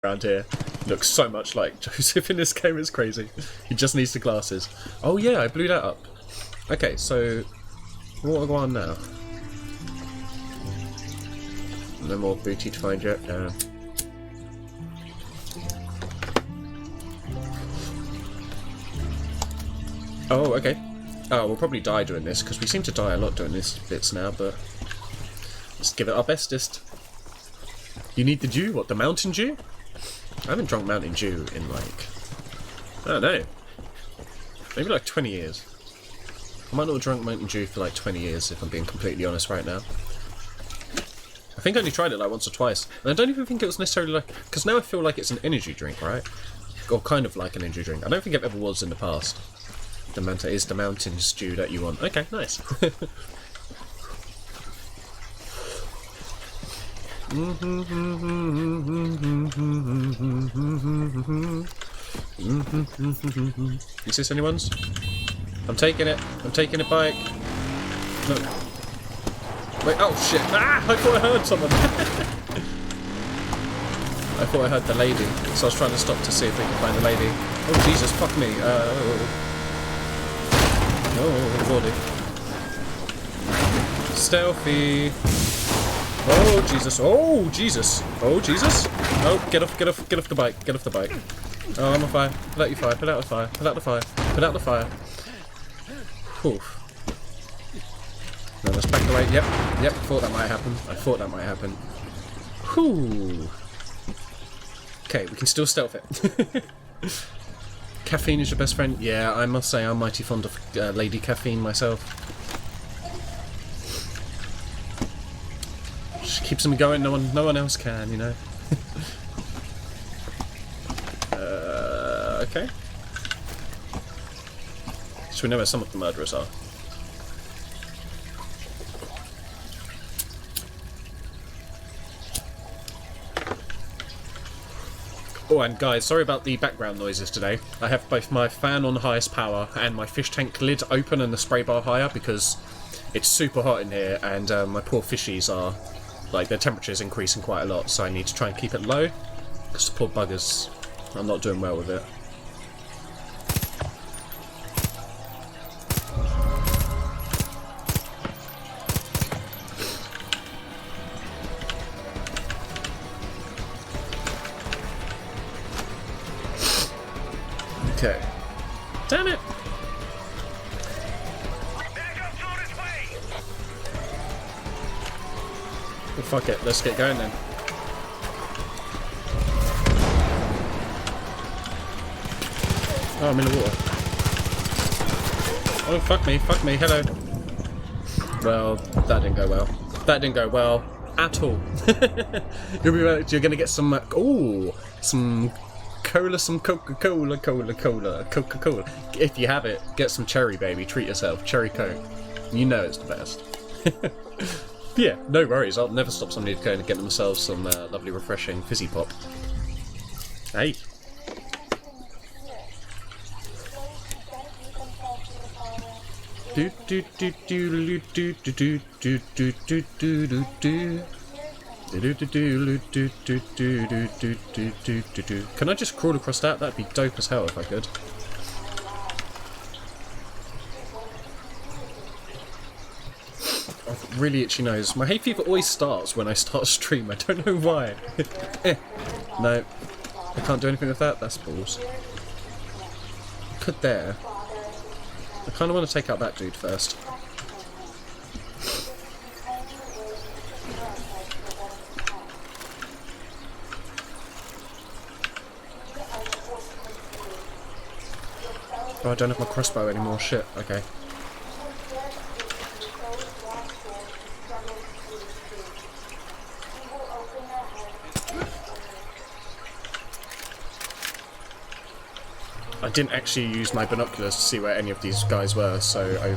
around here. Looks so much like Joseph in this game, it's crazy. He just needs the glasses. Oh yeah, I blew that up. Okay, so what will I go on now? No more booty to find yet. Oh, okay. Oh, we'll probably die doing this, because we seem to die a lot doing this bits now, but let's give it our bestest. You need the dew? What, the Mountain Dew? I haven't drunk Mountain Dew in, like, I don't know, maybe like 20 years. I might not have drunk Mountain Dew for like 20 years, if I'm being completely honest right now. I think I only tried it like once or twice, and I don't even think it was necessarily like, because now I feel like it's an energy drink, right? Or kind of like an energy drink. I don't think it ever was in the past. The Manta is the Mountain Stew that you want. Okay, nice. Is this anyone's? I'm taking it. I'm taking a bike. No. Wait, oh shit. Ah! I thought I heard someone. I thought I heard the lady. So I was trying to stop to see if we could find the lady. Oh Jesus, fuck me. Oh, lordy. Stealthy. Oh Jesus! Oh Jesus! Oh Jesus! Oh, get off the bike! Get off the bike! Oh, I'm on fire! Put out your fire! Put out the fire! Put out the fire! Put out the fire! Whew. No, let's back away. Yep, yep. Thought that might happen. I thought that might happen. Whew. Okay, we can still stealth it. Caffeine is your best friend? Yeah, I must say I'm mighty fond of Lady Caffeine myself. She keeps me going. No one else can, you know. Okay. So we know where some of the murderers are. Oh, and guys, sorry about the background noises today. I have both my fan on highest power and my fish tank lid open and the spray bar higher because it's super hot in here and my poor fishies are, like, their temperature's increasing quite a lot, so I need to try and keep it low because the poor buggers, I'm not doing well with it. Okay. Damn it! Well, fuck it, let's get going then. Oh, I'm in the water. Oh, fuck me, hello. Well, that didn't go well. That didn't go well at all. You're gonna get some, some cola, some Coca-Cola. If you have it, get some cherry, baby. Treat yourself. Cherry Coke. You know it's the best. Yeah, no worries. I'll never stop somebody going to get themselves some lovely, refreshing fizzy pop. Hey. Do do do do do do do do do do do do do. Can I just crawl across that? That'd be dope as hell if I could. I've really itchy nose. My hay fever always starts when I start a stream. I don't know why. No, I can't do anything with that. That's balls. Could there. I kind of want to take out that dude first. Oh, I don't have my crossbow anymore. Shit. Okay. I didn't actually use my binoculars to see where any of these guys were, so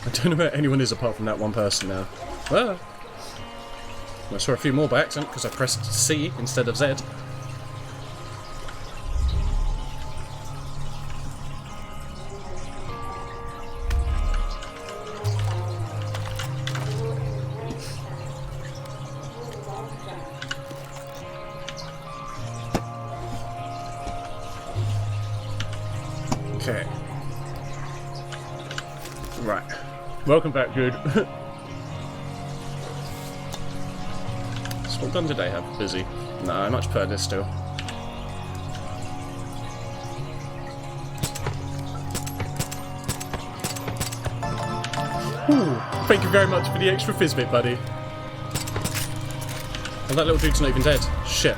I don't know where anyone is apart from that one person now. Well, I saw a few more by accident because I pressed C instead of Z. Okay. Right. Welcome back, dude. So what gun did I have? Busy. No, I much prefer this still. Ooh, thank you very much for the extra Fizzbit, buddy. Oh, that little dude's not even dead. Shit.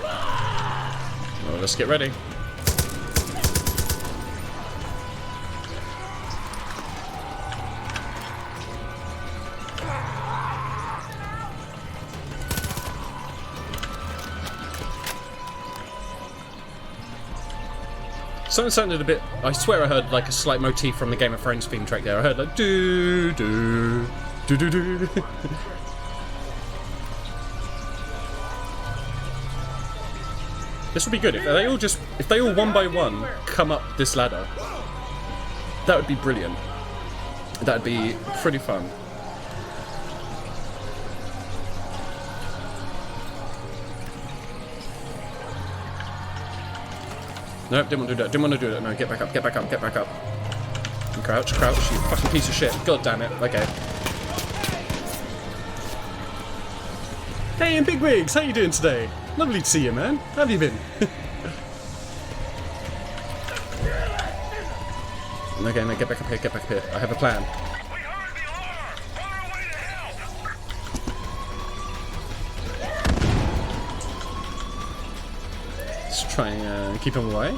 Well, let's get ready. Something sounded a bit. I swear I heard like a slight motif from the Game of Thrones theme track there. I heard like do do do do do. This would be good if they all one by one come up this ladder. That would be brilliant. That would be pretty fun. Nope, didn't want to do that. Didn't want to do that. No, get back up, get back up, get back up. And crouch, crouch, you fucking piece of shit. God damn it. Okay. Hey, and Bigwigs, how you doing today? Lovely to see you, man. How have you been? Okay, no, get back up here, get back up here. I have a plan. Let's try and keep him away.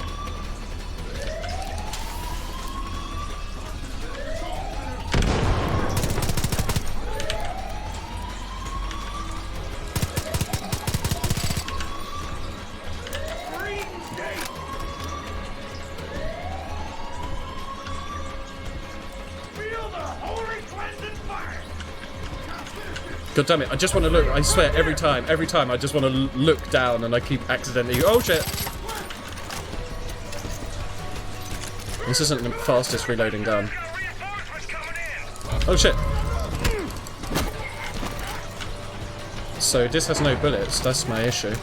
God damn it, I just want to look, I swear, every time I just want to look down and I keep accidentally, oh shit! This isn't the fastest reloading gun. Oh shit! So this has no bullets, that's my issue.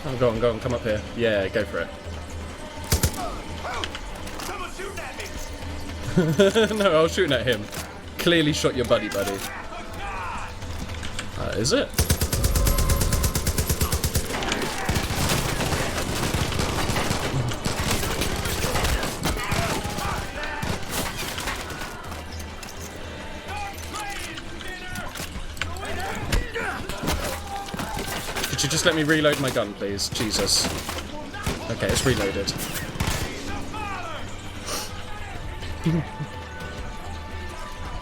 Oh, go on, come up here. Yeah, go for it. Someone's shooting at me. No, I was shooting at him. Clearly shot your buddy. Is it? Could you just let me reload my gun, please? Jesus. Okay, it's reloaded.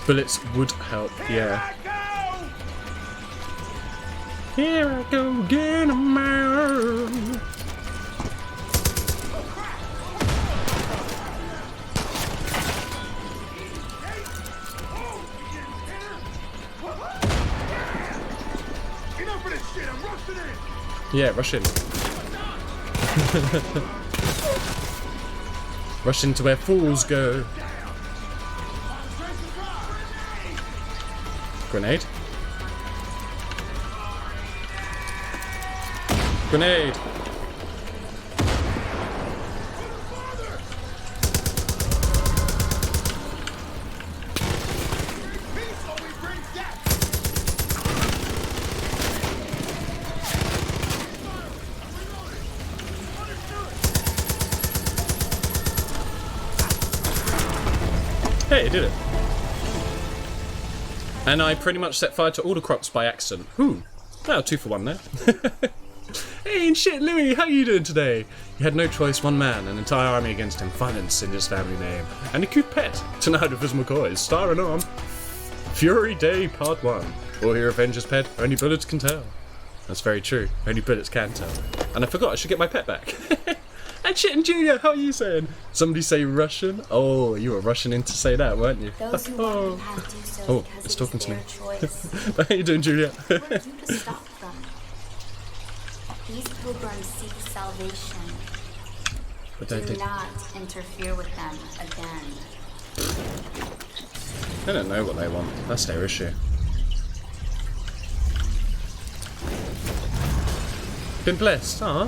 Bullets would help, yeah. Here I go again, man. Yeah, rush in. Rush into where fools go. Grenade. Grenade. Hey, it did it. And I pretty much set fire to all the crops by accident. Ooh. Oh, 2 for 1 there. Hey, and shit, Louis, how you doing today? You had no choice, one man, an entire army against him, violence in his family name, and a cute pet. Tonight with his McCoys, star and arm. Fury Day Part 1. Or your Avengers pet, only bullets can tell. That's very true, only bullets can tell. And I forgot I should get my pet back. And shit, and Julia, how are you saying? Somebody say Russian? Oh, you were rushing in to say that, weren't you? Those who want to have do so Oh, because it's it talking is to me. their choice. How you doing, Julia? Who are you to stop them? These pilgrims seek salvation. But Do not interfere with them again. they don't know what they want. That's their issue. Been blessed, huh?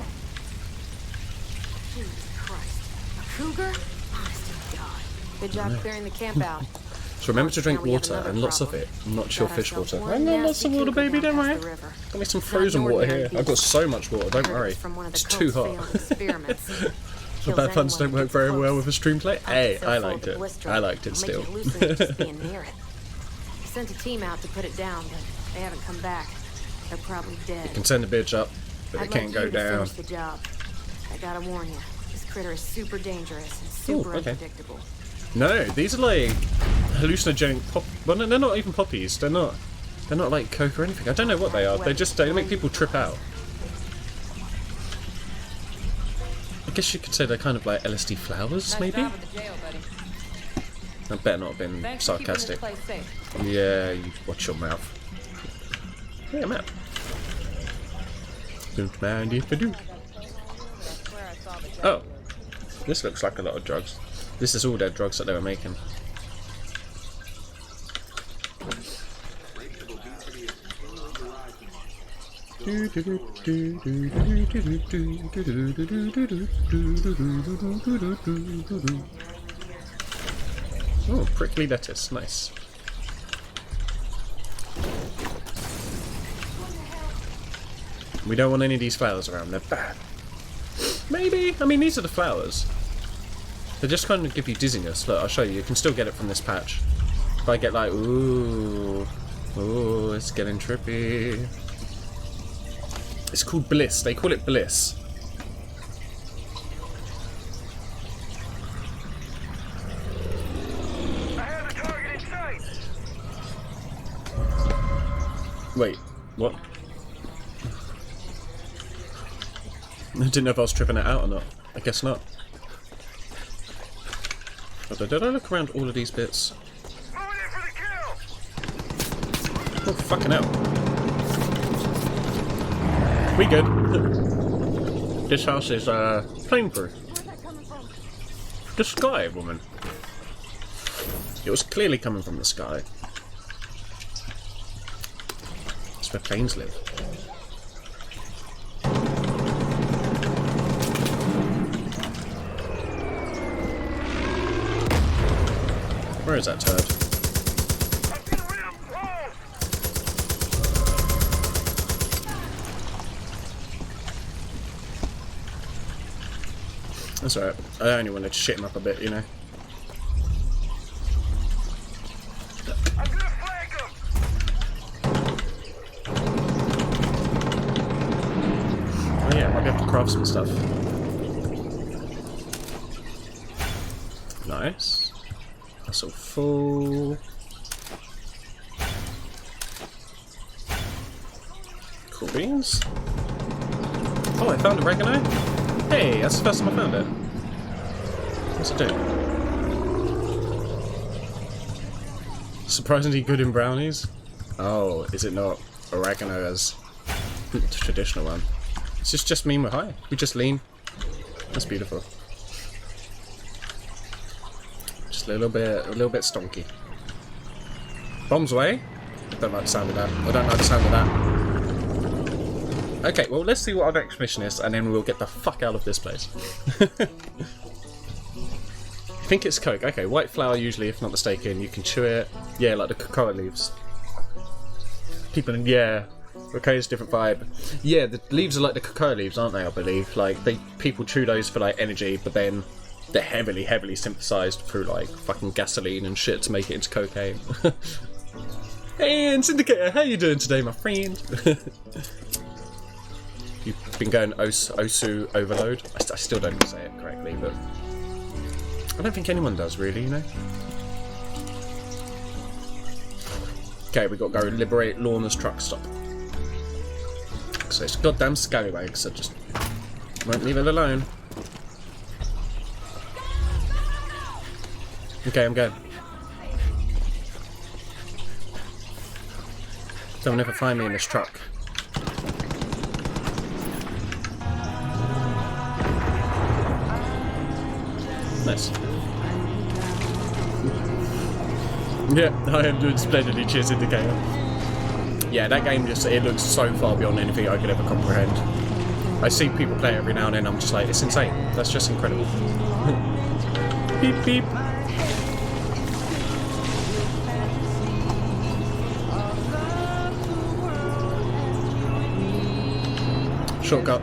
Jesus Christ. A cougar? Honest to God. Good job clearing the camp out. So remember to drink Now we have water, another and lots of problem. it, not your Got fish ourselves water. one I know lots nasty of water, cougar baby, down don't past worry. the river. Got me some Not frozen an water ordinary here. I've got beast. so much water, don't Heard worry. it's from one of the It's too Coke's hot. failed experiments. The Kills bad puns don't anyone who work gets very well close. with a streamplay. Pockets Hey, so I full liked to it. blister I liked it it'll still. Make you hallucinate just being near it. Sent a team out to put it down, but they haven't come back. They're probably dead. Can send the bitch up, but it I'd can't like go you to down. finish the job. I gotta warn you, this critter is super dangerous and super okay. unpredictable. No, these are like hallucinogenic pop. Well, no, they're not even poppies. They're not. They're not like coke or anything. I don't know what they are. They make people trip out. I guess you could say they're kind of like LSD flowers, maybe. That better not have been sarcastic. Yeah, you watch your mouth. Yeah, map. Don't mind if I do. Oh, this looks like a lot of drugs. This is all their drugs that they were making. Oh, prickly lettuce, nice. We don't want any of these flowers around, they're bad. Maybe, I mean these are the flowers. They just kind of give you dizziness. Look, I'll show you, you can still get it from this patch. If I get like, ooh, it's getting trippy. It's called bliss, they call it bliss. I have a target in sight. Wait, what? I didn't know if I was tripping it out or not. I guess not. Did I look around all of these bits? Moving in for the kill. Oh, fucking hell. We good. This house is, flameproof. The sky, woman. It was clearly coming from the sky. That's where planes live. Where is that turd? I'm getting rid of close. That's alright. I only wanted to shit him up a bit, you know. I'm gonna flank him. Oh yeah, I might be able to craft some stuff. Nice. That's all full. Cool beans. Oh, I found oregano. Hey, that's the first time I found it. What's it do? Surprisingly good in brownies. Oh, is it not oregano as the traditional one? It's just mean we're high. We just lean. That's beautiful. Just a little bit stonky. Bombs away. I don't like the sound of that. I don't like the sound of that. Okay, well, let's see what our next mission is, and then we'll get the fuck out of this place. I think it's coke. Okay, white flour usually, if not mistaken. You can chew it. Yeah, like the cocoa leaves. People, yeah. Cocoa's different vibe. Yeah, the leaves are like the cocoa leaves, aren't they? I believe. Like people chew those for like energy, but then they're heavily synthesized through like fucking gasoline and shit to make it into cocaine. Hey, Syndicator, how you doing today, my friend? You've been going Osu overload. I still don't say it correctly, but I don't think anyone does really, you know. Okay, we got to go liberate Lorna's truck stop. So it's goddamn scallywags, so just won't leave it alone. Okay, I'm going. They'll never find me in this truck. Nice. Yeah, I am doing splendidly. Cheers, Indicator. Yeah, that game just, it looks so far beyond anything I could ever comprehend. I see people play it every now and then, I'm just like, it's insane. That's just incredible. Beep, beep. Shortcut.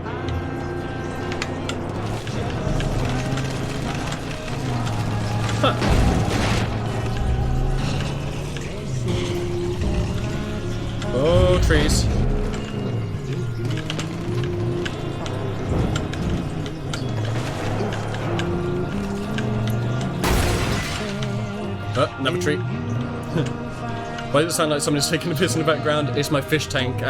Huh. Oh, trees. Oh, another tree. Why does it sound like somebody's taking a piss in the background? It's my fish tank.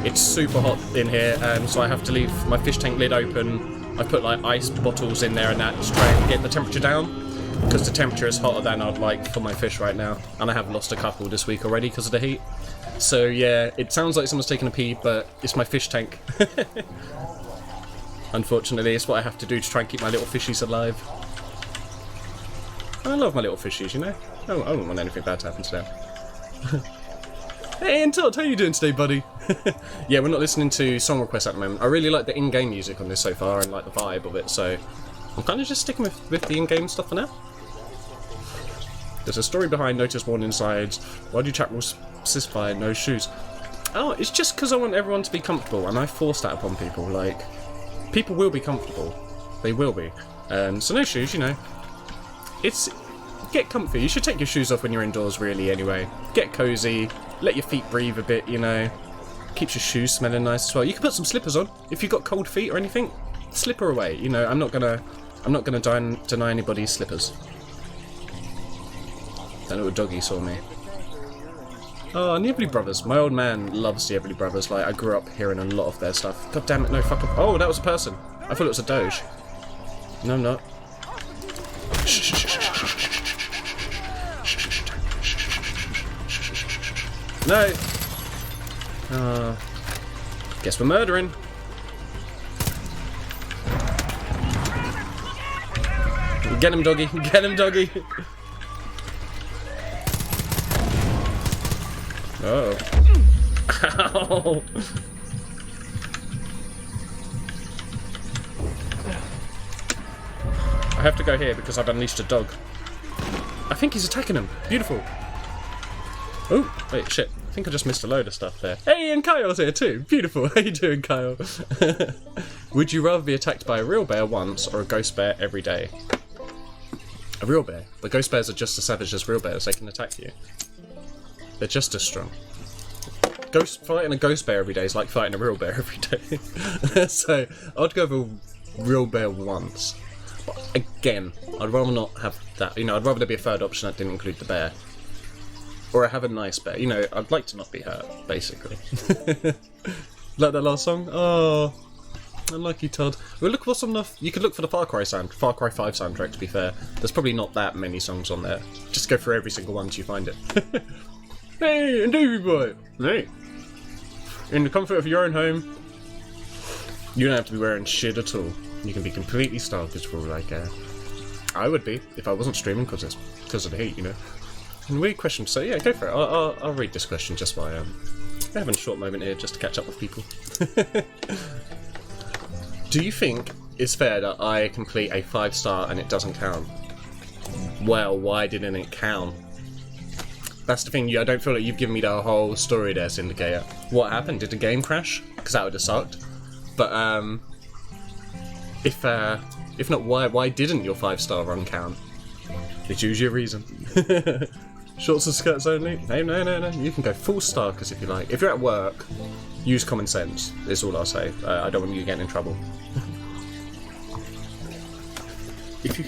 It's super hot in here, so I have to leave my fish tank lid open. I put like ice bottles in there and that to try and get the temperature down, because the temperature is hotter than I'd like for my fish right now. And I have lost a couple this week already because of the heat. So yeah, it sounds like someone's taking a pee, but it's my fish tank. Unfortunately, it's what I have to do to try and keep my little fishies alive. I love my little fishies, you know? I don't want anything bad to happen to them. Hey, and Todd, how you doing today, buddy? Yeah, we're not listening to song requests at the moment. I really like the in-game music on this so far and like the vibe of it, so I'm kind of just sticking with the in-game stuff for now. There's a story behind notice worn inside. Why do chapels specify no shoes? Oh, it's just because I want everyone to be comfortable, and I force that upon people. Like, people will be comfortable. They will be. So no shoes, you know. It's... Get comfy. You should take your shoes off when you're indoors, really, anyway. Get cozy. Let your feet breathe a bit, you know. Keeps your shoes smelling nice as well. You can put some slippers on if you've got cold feet or anything. Slipper away, you know. I'm not gonna deny anybody's slippers. That little doggy saw me. Oh, and the Everly Brothers. My old man loves the Everly Brothers. Like, I grew up hearing a lot of their stuff. God damn it, no, fuck up. Oh, that was a person. I thought it was a doge. No, I'm not. No! Guess we're murdering. Get him, doggy. Get him, doggy. Oh. Ow. I have to go here because I've unleashed a dog. I think he's attacking him. Beautiful. Oh, wait, shit. I think I just missed a load of stuff there. Hey, and Kyle's here too. Beautiful. How you doing, Kyle? Would you rather be attacked by a real bear once or a ghost bear every day? A real bear. But ghost bears are just as savage as real bears. They can attack you. They're just as strong. Fighting a ghost bear every day is like fighting a real bear every day. So, I'd go with a real bear once. But again, I'd rather not have that. You know, I'd rather there be a third option that didn't include the bear. Or I have a nice bear. You know, I'd like to not be hurt, basically. Like that last song? Oh, unlucky Todd. Well, look what's on the... You could look for the Far Cry 5 soundtrack, to be fair. There's probably not that many songs on there. Just go through every single one till you find it. Hey, and Davey boy! Hey! In the comfort of your own home, you don't have to be wearing shit at all. You can be completely starved for all I care. I would be, if I wasn't streaming, because of the heat, you know. And weird question, so yeah, go for it. I'll read this question just while we're having a short moment here just to catch up with people. Do you think it's fair that I complete a 5-star and it doesn't count? Well, why didn't it count? That's the thing, I don't feel like you've given me the whole story there, Syndicator. What happened? Did the game crash? Because that would have sucked. But, if not, why didn't your 5-star run count? It's usually a reason. Shorts and skirts only? No. You can go full Starkers if you like. If you're at work, use common sense, is all I'll say. I don't want you getting in trouble. If you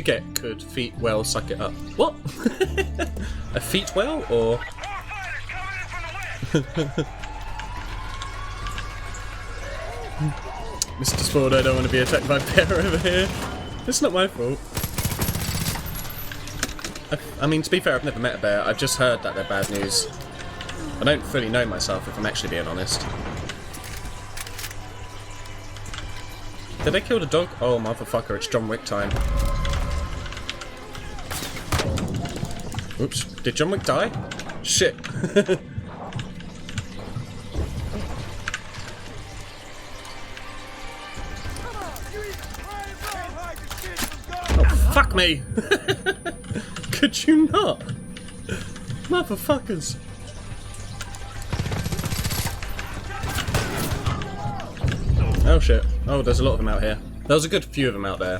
get could feet well suck it up. What? A feet well or? Mr. Spord, I don't want to be attacked by a bear over here. It's not my fault. I mean, to be fair, I've never met a bear. I've just heard that they're bad news. I don't fully know myself, if I'm actually being honest. Did they kill the dog? Oh, motherfucker, it's John Wick time. Oops. Did John Wick die? Shit. Oh, fuck me! Could you not? Motherfuckers. Oh shit. Oh, there's a lot of them out here. There was a good few of them out there.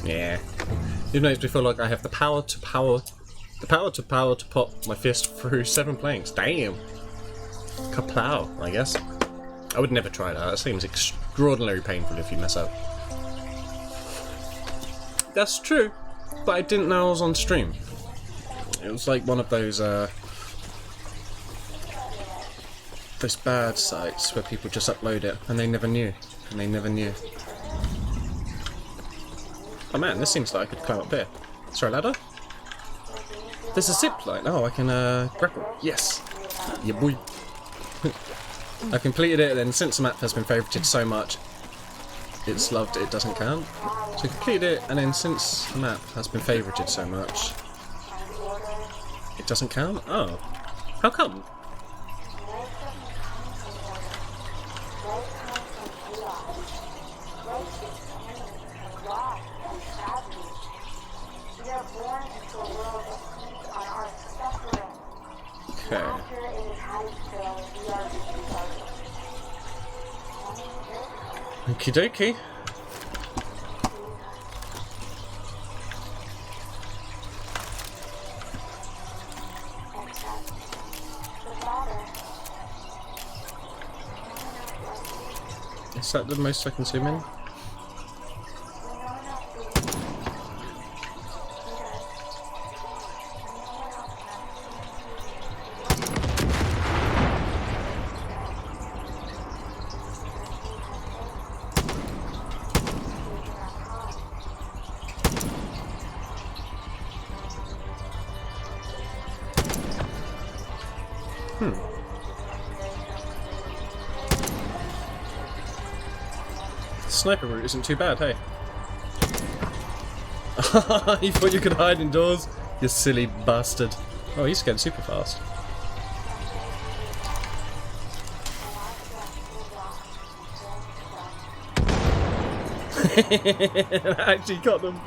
Yeah. It makes me feel like I have the power to pop my fist through 7 planks. Damn. Kaplow, I guess. I would never try that. That seems extraordinarily painful if you mess up. That's true, but I didn't know I was on stream. It was like one of those bad sites where people just upload it and they never knew. Oh man, this seems like I could climb up here. Is there a ladder? There's a zip line. Oh, I can grapple. Yes. Yeah, boy. I've completed it, and since the map has been favorited so much, it's loved. It doesn't count. So I completed it, and then since the map has been favorited so much, it doesn't count. Oh, how come? Okay. Okie dokie. Is that the most I can zoom in? Sniper route isn't too bad, hey? You thought you could hide indoors? You silly bastard. Oh, he's getting super fast. I actually got them.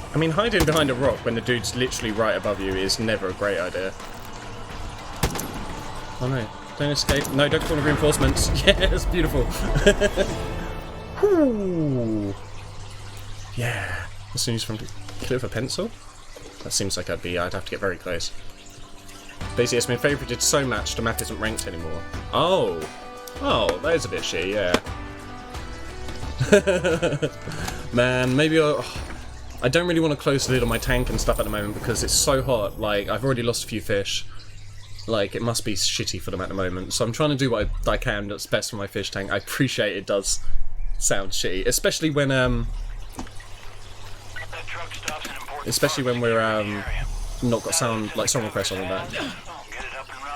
I mean, hiding behind a rock when the dude's literally right above you is never a great idea. Oh no, don't escape. No, don't call in reinforcements. Yes, beautiful. Ooh. Yeah. As soon as from kill with a pencil? That seems like I'd have to get very close. Basically, it's been favorited so much the map isn't ranked anymore. Oh. Oh, that is a bit shitty, yeah. Man, maybe I don't really want to close the lid on my tank and stuff at the moment because it's so hot. Like, I've already lost a few fish. Like, it must be shitty for them at the moment. So I'm trying to do what I can that's best for my fish tank. I appreciate it does sound shitty, especially when we're not got sound like song requests on the back.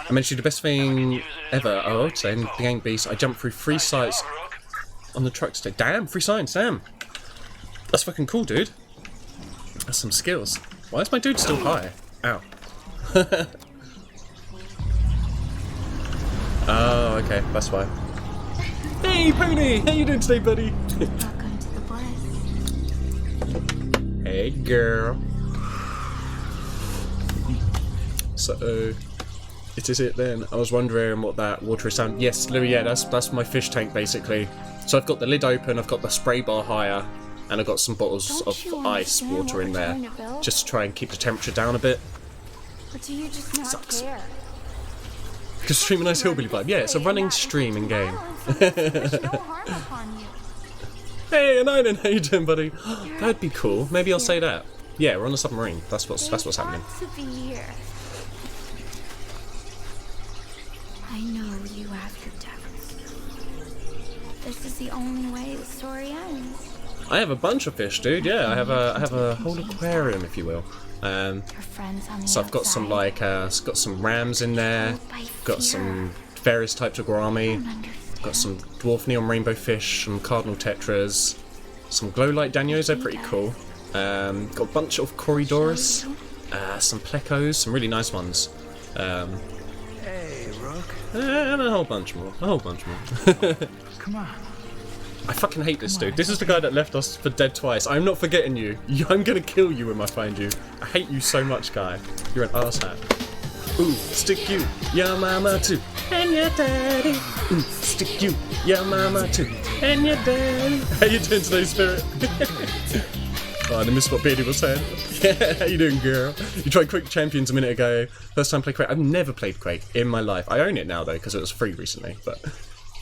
I mentioned the best thing ever. Oh, I'd say in the game beast, I jumped through 3 sites on the truck today. Damn, 3 signs, damn. That's fucking cool, dude. That's some skills. Why is my dude still high? Ow. Oh, okay, that's why. Hey, Pony! How you doing today, buddy? Welcome to the bliss. Hey, girl. So, it is it then. I was wondering what that water sound. Yes, Louis. Yeah, that's my fish tank basically. So I've got the lid open. I've got the spray bar higher. And I've got some bottles of ice water in there, just to try and keep the temperature down a bit. Or do you just not care? Just stream a nice hillbilly vibe. Yeah, it's a running stream in game. Hey, and I how you doing, buddy? That'd be cool. Maybe I'll say that. Yeah, we're on a submarine. That's what's happening. I know you have your doubts. This is the only way the story ends. I have a bunch of fish, dude. Yeah, I have a whole aquarium, if you will. Your friends on the So I've got some outside like got some rams in there. ruled by Got fear. some various types of gourami. I don't understand. Got some dwarf neon rainbow fish, some cardinal tetras, some glow light danios. They're pretty cool. Got a bunch of corridorus, some plecos, some really nice ones. Hey, Rook. And a whole bunch more. Come on. I fucking hate this dude. This is the guy that left us for dead twice. I'm not forgetting you. I'm gonna kill you when I find you. I hate you so much, guy. You're an arsehat. Ooh, stick you, your mama too, and your daddy. Ooh, stick you, your mama too, and your daddy. How you doing today, Spirit? Oh, I missed what Beardy was saying. Yeah, how you doing, girl? You tried Quake Champions a minute ago. First time play Quake. I've never played Quake in my life. I own it now, though, because it was free recently. But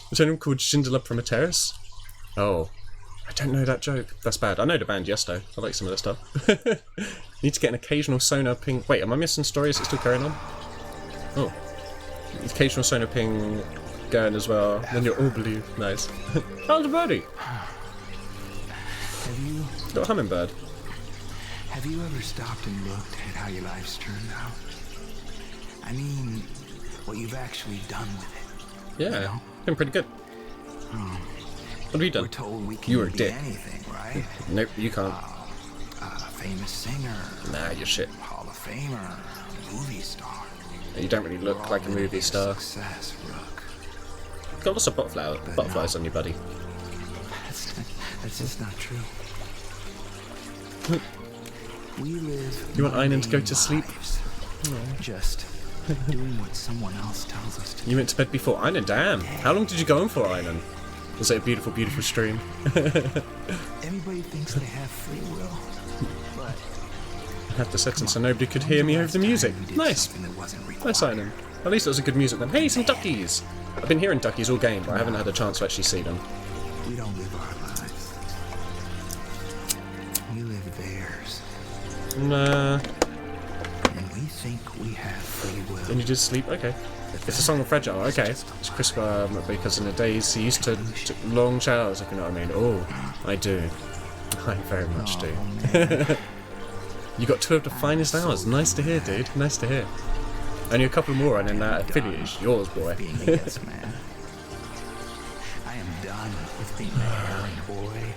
was anyone called Schindler from a Terrace? Oh, I don't know that joke. That's bad. I know the band Yes, though. I like some of their stuff. Need to get an occasional sonar ping. Wait, am I missing story? Is it still carrying on? Oh. Occasional sonar ping going as well. Then you're all blue. Nice. How's the birdie? Got a hummingbird. Have you ever stopped and looked at how your life's turned out? I mean, what you've actually done with it. Yeah, been pretty good. What have you done? We're told we can You were a be dick. anything, right? Nope, you can't. A famous singer, Nah, you're shit. Hall of Famer, movie star. You don't really look like a movie star. Success, Rook. Got lots of butterflies on you, buddy. That's just not true. We live. You want Einan to go to mundane sleep? lives, just doing what someone else tells us to. You went to bed before Einan? Damn. How long did you go on for, Einan? Was it a beautiful, beautiful stream? Everybody thinks they have free will, but I have the settings so nobody could hear me over the music. Nice. Nice, Einan. At least it was a good music then. Hey, some duckies! I've been hearing duckies all game, but I haven't had a chance to actually see them. We don't live our lives. We live theirs. Nah. And we think we have free will. Then you just sleep? Okay. It's a song of Fragile, okay. It's Chris because in the days he used to take long showers, if you know what I mean. Oh, I do. I very much do. You got 2 of the finest hours. Nice to hear, dude. Nice to hear. Only a couple more and then that affiliate is yours, boy. Being a yes man. I am done with being a errand boy.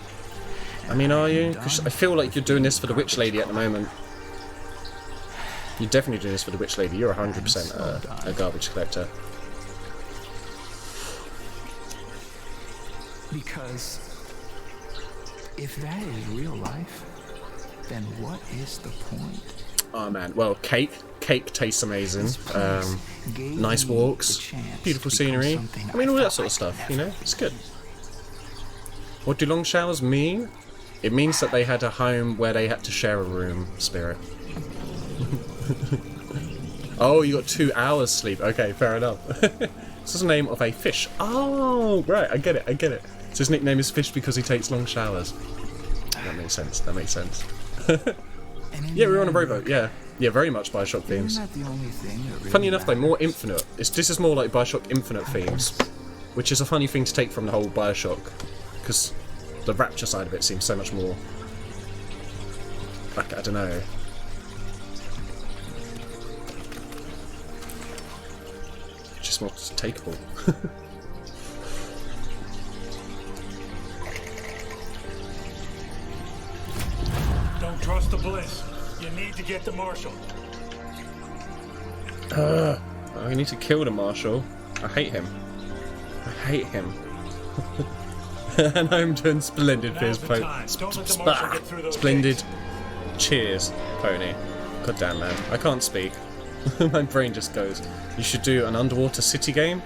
I mean, are you? 'Cause I feel like you're doing this for the Witch Lady at the moment. You're definitely doing this for the Witch Lady. You're 100% a garbage collector. Because if that is real life, then what is the point? Oh man, well, cake tastes amazing. Nice walks, beautiful scenery. I mean, all that sort of stuff, you know? It's good. What do long showers mean? It means that they had a home where they had to share a room, Spirit. Oh, you got 2 hours sleep. Okay, fair enough. This is the name of a fish. Oh, right, I get it. So his nickname is Fish because he takes long showers. That makes sense. Yeah, we were on a rowboat, yeah. Yeah, very much Bioshock themes. Isn't that the only thing that really Funny enough though, more matters? Infinite. This is more like Bioshock Infinite themes. Which is a funny thing to take from the whole Bioshock. Because the Rapture side of it seems so much more... like, I don't know. Just more takeable. Don't trust the Bliss. You need to get the Marshal. I need to kill the Marshal. I hate him. And I'm doing splendid for his Now's the time. Don't let the Marshal get through those Splendid. gates. Cheers, Pony. God damn, man. I can't speak. My brain just goes. You should do an underwater city game.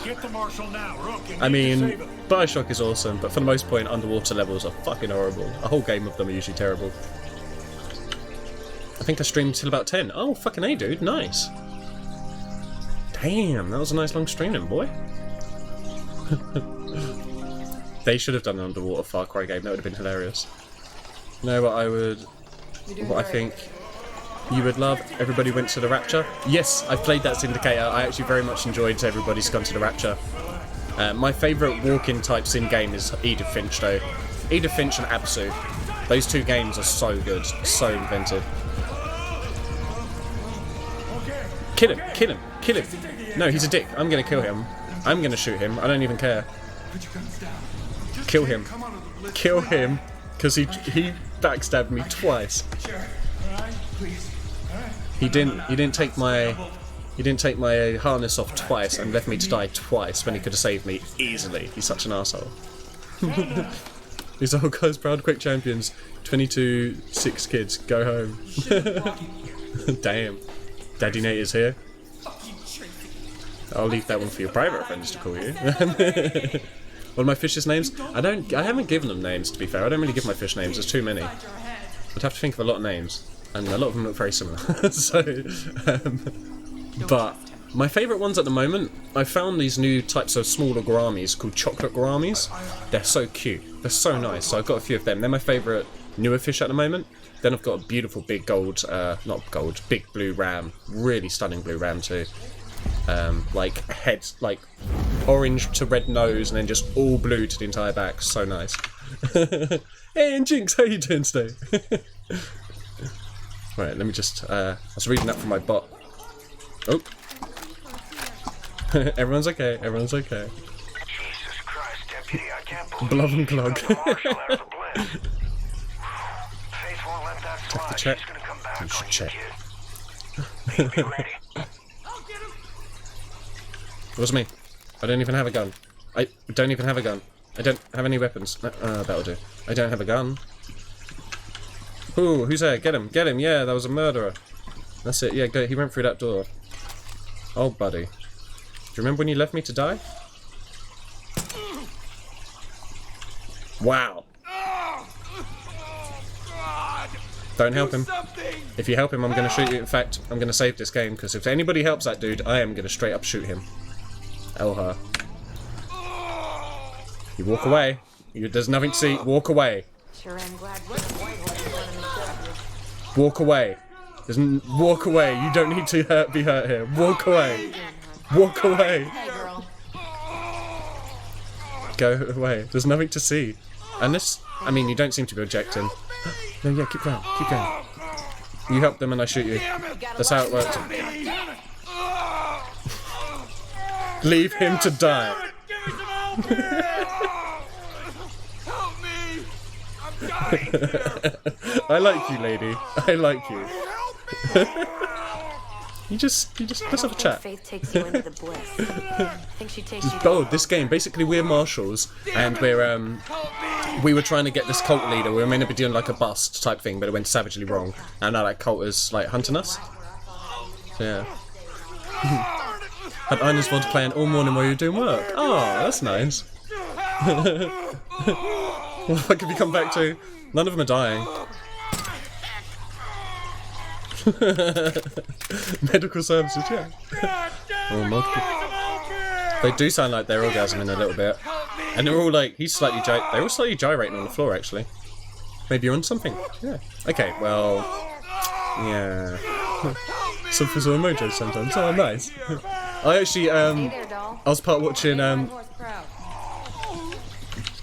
Get the Marshal now, Rook. You I need to mean, save him. Bioshock is awesome, but for the most part, underwater levels are fucking horrible. A whole game of them are usually terrible. I think I streamed till about 10. Oh, fucking A, dude. Nice. Damn, that was a nice long stream then, boy. They should have done an underwater Far Cry game. That would have been hilarious. You know what I would... what I think... you would love Everybody Went to the Rapture. Yes, I've played that Syndicator. I actually very much enjoyed Everybody's Gone to the Rapture. My favourite walk-in type sim game is Edith Finch though. Edith Finch and Absu. Those two games are so good, so inventive. Kill him, kill him, kill him. No, he's a dick. I'm gonna kill him. I'm gonna shoot him. I don't even care. Kill him. Kill him. Because he backstabbed me twice. He didn't take my harness off twice and left me to die twice when he could have saved me easily. He's such an asshole. These old guys, proud quick champions. 22, 6 kids. Go home. Damn. Daddy Nate is here. I'll leave that one for your private friends to call you. One of my fish's names? I haven't given them names, to be fair. I don't really give my fish names. There's too many. I'd have to think of a lot of names, and a lot of them look very similar. So, but my favourite ones at the moment, I found these new types of smaller gouramis called chocolate gouramis. They're so cute. They're so nice. So I've got a few of them. They're my favourite newer fish at the moment. Then I've got a beautiful big gold, big blue ram. Really stunning blue ram too. Like head, like orange to red nose, and then just all blue to the entire back. So nice. Hey, and Jinx, how you doing today? Right, let me just. I was reading that from my bot. Oh, everyone's okay. Everyone's okay. Jesus Christ, Deputy! I can't believe Blub and clog. Faith won't let that fly. Check. She's gonna come back You should on check. you, kid. Be ready. It was me. I don't even have a gun. I don't even have a gun. I don't have any weapons. That'll do. I don't have a gun. Ooh, who's there? Get him. Get him. Yeah, that was a murderer. That's it. Yeah, go. He went through that door. Oh, buddy. Do you remember when you left me to die? Wow. Don't help him. If you help him, I'm going to shoot you. In fact, I'm going to save this game, because if anybody helps that dude, I am going to straight up shoot him. Or her. You walk away. There's nothing to see. Walk away. Sure am glad you Walk away. Walk away. You don't need to be hurt here. Walk away. Walk away. Hey, girl. Go away. There's nothing to see. And this, I mean, you don't seem to be objecting. No, yeah, keep going. Keep going. You help them and I shoot you. That's how it works. Leave him to die. Help me! I'm dying here. I like you, lady. I like you. You just let's have a chat. Faith takes you into the bliss. I think she takes you. Oh, this game. Basically, we're marshals, and we were trying to get this cult leader. We were meant to be doing like a bust type thing, but it went savagely wrong. And now that cult is like hunting us. So yeah. Had Ines Vod playing all morning while you were doing work. Oh, that's nice. What fuck have you come back to? None of them are dying. Medical services, yeah. Oh, multiple. They do sound like they're orgasming a little bit, and they're all like, they're all slightly gyrating on the floor actually. Maybe you're on something. Yeah. Okay. Well. Yeah. Some Fizzle emojis sometimes. Oh, nice. I actually I was part watching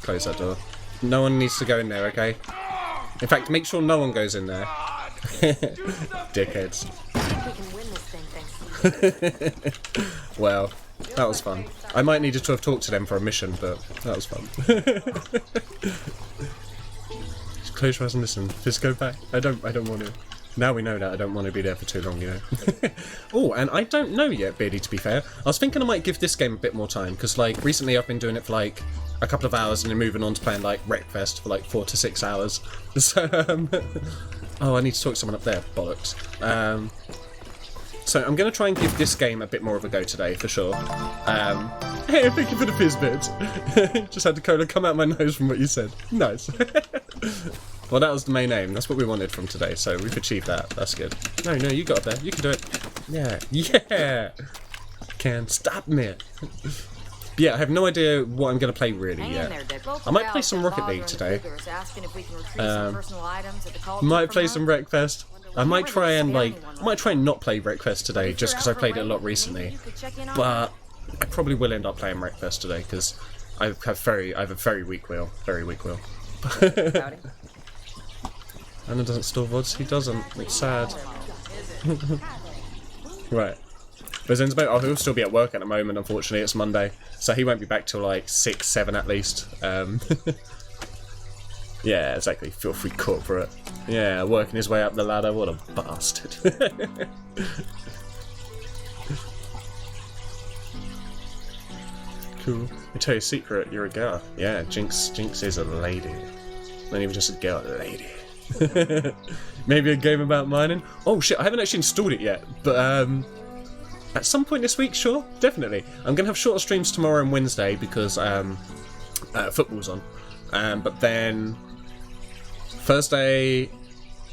Close that door. No one needs to go in there, okay? In fact, make sure no one goes in there. Dickheads. We can win this thing, thanks. Well, that was fun. I might need to have talked to them for a mission, but that was fun. Just close your eyes and listen. Just go back. I don't want to. Now we know that I don't want to be there for too long, you know. Oh, and I don't know yet, Beardy, to be fair. I was thinking I might give this game a bit more time, because, like, recently I've been doing it for, like, a couple of hours and then moving on to playing, like, Wreckfest for, like, 4 to 6 hours. So, oh, I need to talk to someone up there. Bollocks. So I'm going to try and give this game a bit more of a go today, for sure. Hey, thank you for the fizz bit. Just had the cola come out my nose from what you said. Nice. Well, that was the main aim. That's what we wanted from today, so we've achieved that. That's good. No, you got up there. You can do it. Yeah. Yeah! Can't stop me. But yeah, I have no idea what I'm going to play really yet. I might play some Rocket League today. Might play some Wreckfest. I might try and not play Wreckfest today, just because I played it a lot recently. But I probably will end up playing Wreckfest today because I have a very weak will, Anna doesn't store VODs. He doesn't. It's sad. Right. But Zen's about, he'll still be at work at the moment. Unfortunately, it's Monday, so he won't be back till like 6, 7 at least. Yeah, exactly. Feel free corporate. Yeah, working his way up the ladder. What a bastard. Cool. I tell you a secret. You're a girl. Yeah, Jinx is a lady. Not even just a girl, a lady. Maybe a game about mining. Oh shit! I haven't actually installed it yet, but at some point this week, sure, definitely. I'm gonna have shorter streams tomorrow and Wednesday because football's on. But then Thursday,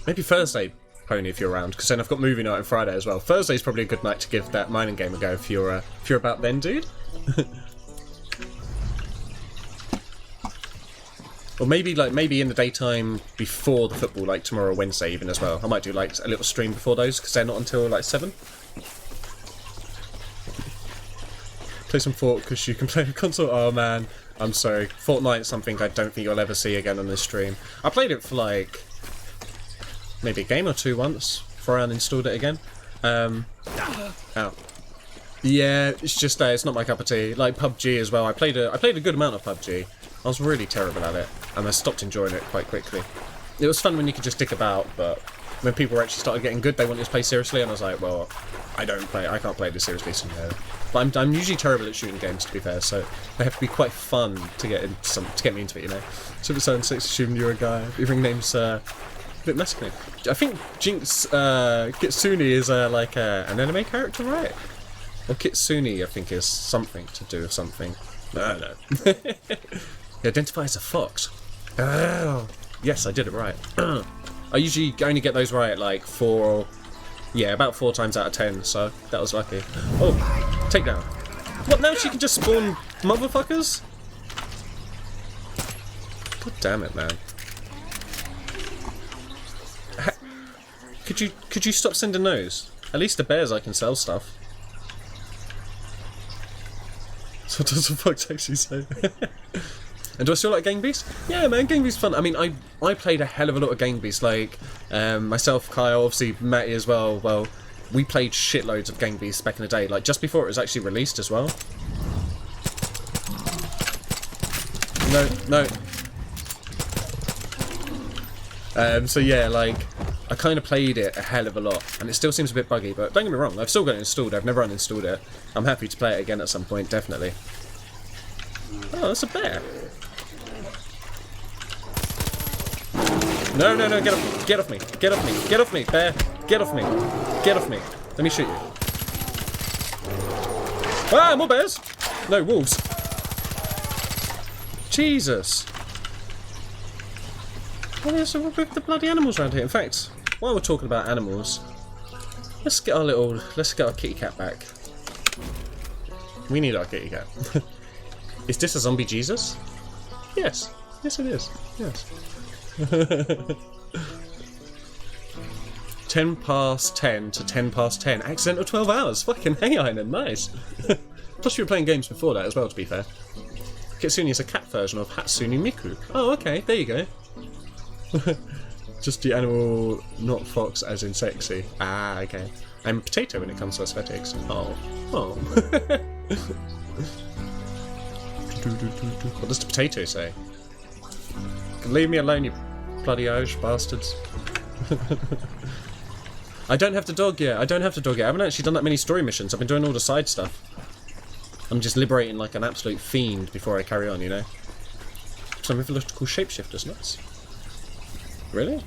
maybe Thursday, Pony, if you're around, because then I've got movie night on Friday as well. Thursday's probably a good night to give that mining game a go if you're about then, dude. Or maybe in the daytime before the football, like tomorrow or Wednesday even as well. I might do like a little stream before those because they're not until like 7. Play some Fort because you can play a console. Oh man, I'm sorry. Fortnite's something I don't think you'll ever see again on this stream. I played it for like maybe a game or two once before I uninstalled it again. Ow. Yeah, it's just it's not my cup of tea. Like PUBG as well. I played a good amount of PUBG. I was really terrible at it, and I stopped enjoying it quite quickly. It was fun when you could just dick about, but when people actually started getting good, they wanted to play seriously, and I was like, well, I can't play this seriously, so no. But I'm usually terrible at shooting games, to be fair, so they have to be quite fun to get me into it, you know. Super Saiyan 6 assumed you're a guy. Your name's a bit masculine. I think Jinx Kitsune is like an anime character, right? Or Kitsune, I think, is something to do with something. I don't know. He identifies as a fox. Oh, yes, I did it right. I usually only get those right like about 4 times out of 10, so that was lucky. Oh, take down. What, now she can just spawn motherfuckers? God damn it, man. Could you stop sending those? At least the bears I can sell stuff. So does the fox actually say? And do I still like Gang Beasts? Yeah, man, Gang Beasts fun. I mean, I played a hell of a lot of Gang Beasts. Like, myself, Kyle, obviously Matty as well. Well, we played shitloads of Gang Beasts back in the day. Like, just before it was actually released as well. No. So yeah, like, I kind of played it a hell of a lot. And it still seems a bit buggy, but don't get me wrong. I've still got it installed. I've never uninstalled it. I'm happy to play it again at some point, definitely. Oh, that's a bear. No, get off me, bear, get off me, let me shoot you. Ah, more bears! No, wolves. Jesus. Well, there's the bloody animals around here. In fact, while we're talking about animals, let's get our kitty cat back. We need our kitty cat. Is this a zombie Jesus? Yes it is, yes. 10 past 10 to 10 past 10. Accidental 12 hours. Fucking hey, Iron, nice. Plus you were playing games before that as well, to be fair. Kitsune is a cat version of Hatsune Miku. Oh, okay, there you go. Just the animal, not fox as in sexy. Ah, okay. I'm potato when it comes to aesthetics. Oh. What does the potato say? Leave me alone, you bloody Irish bastards. I don't have the dog yet. I haven't actually done that many story missions. I've been doing all the side stuff. I'm just liberating like an absolute fiend before I carry on, you know? Some mythological shapeshifters, nice. Really?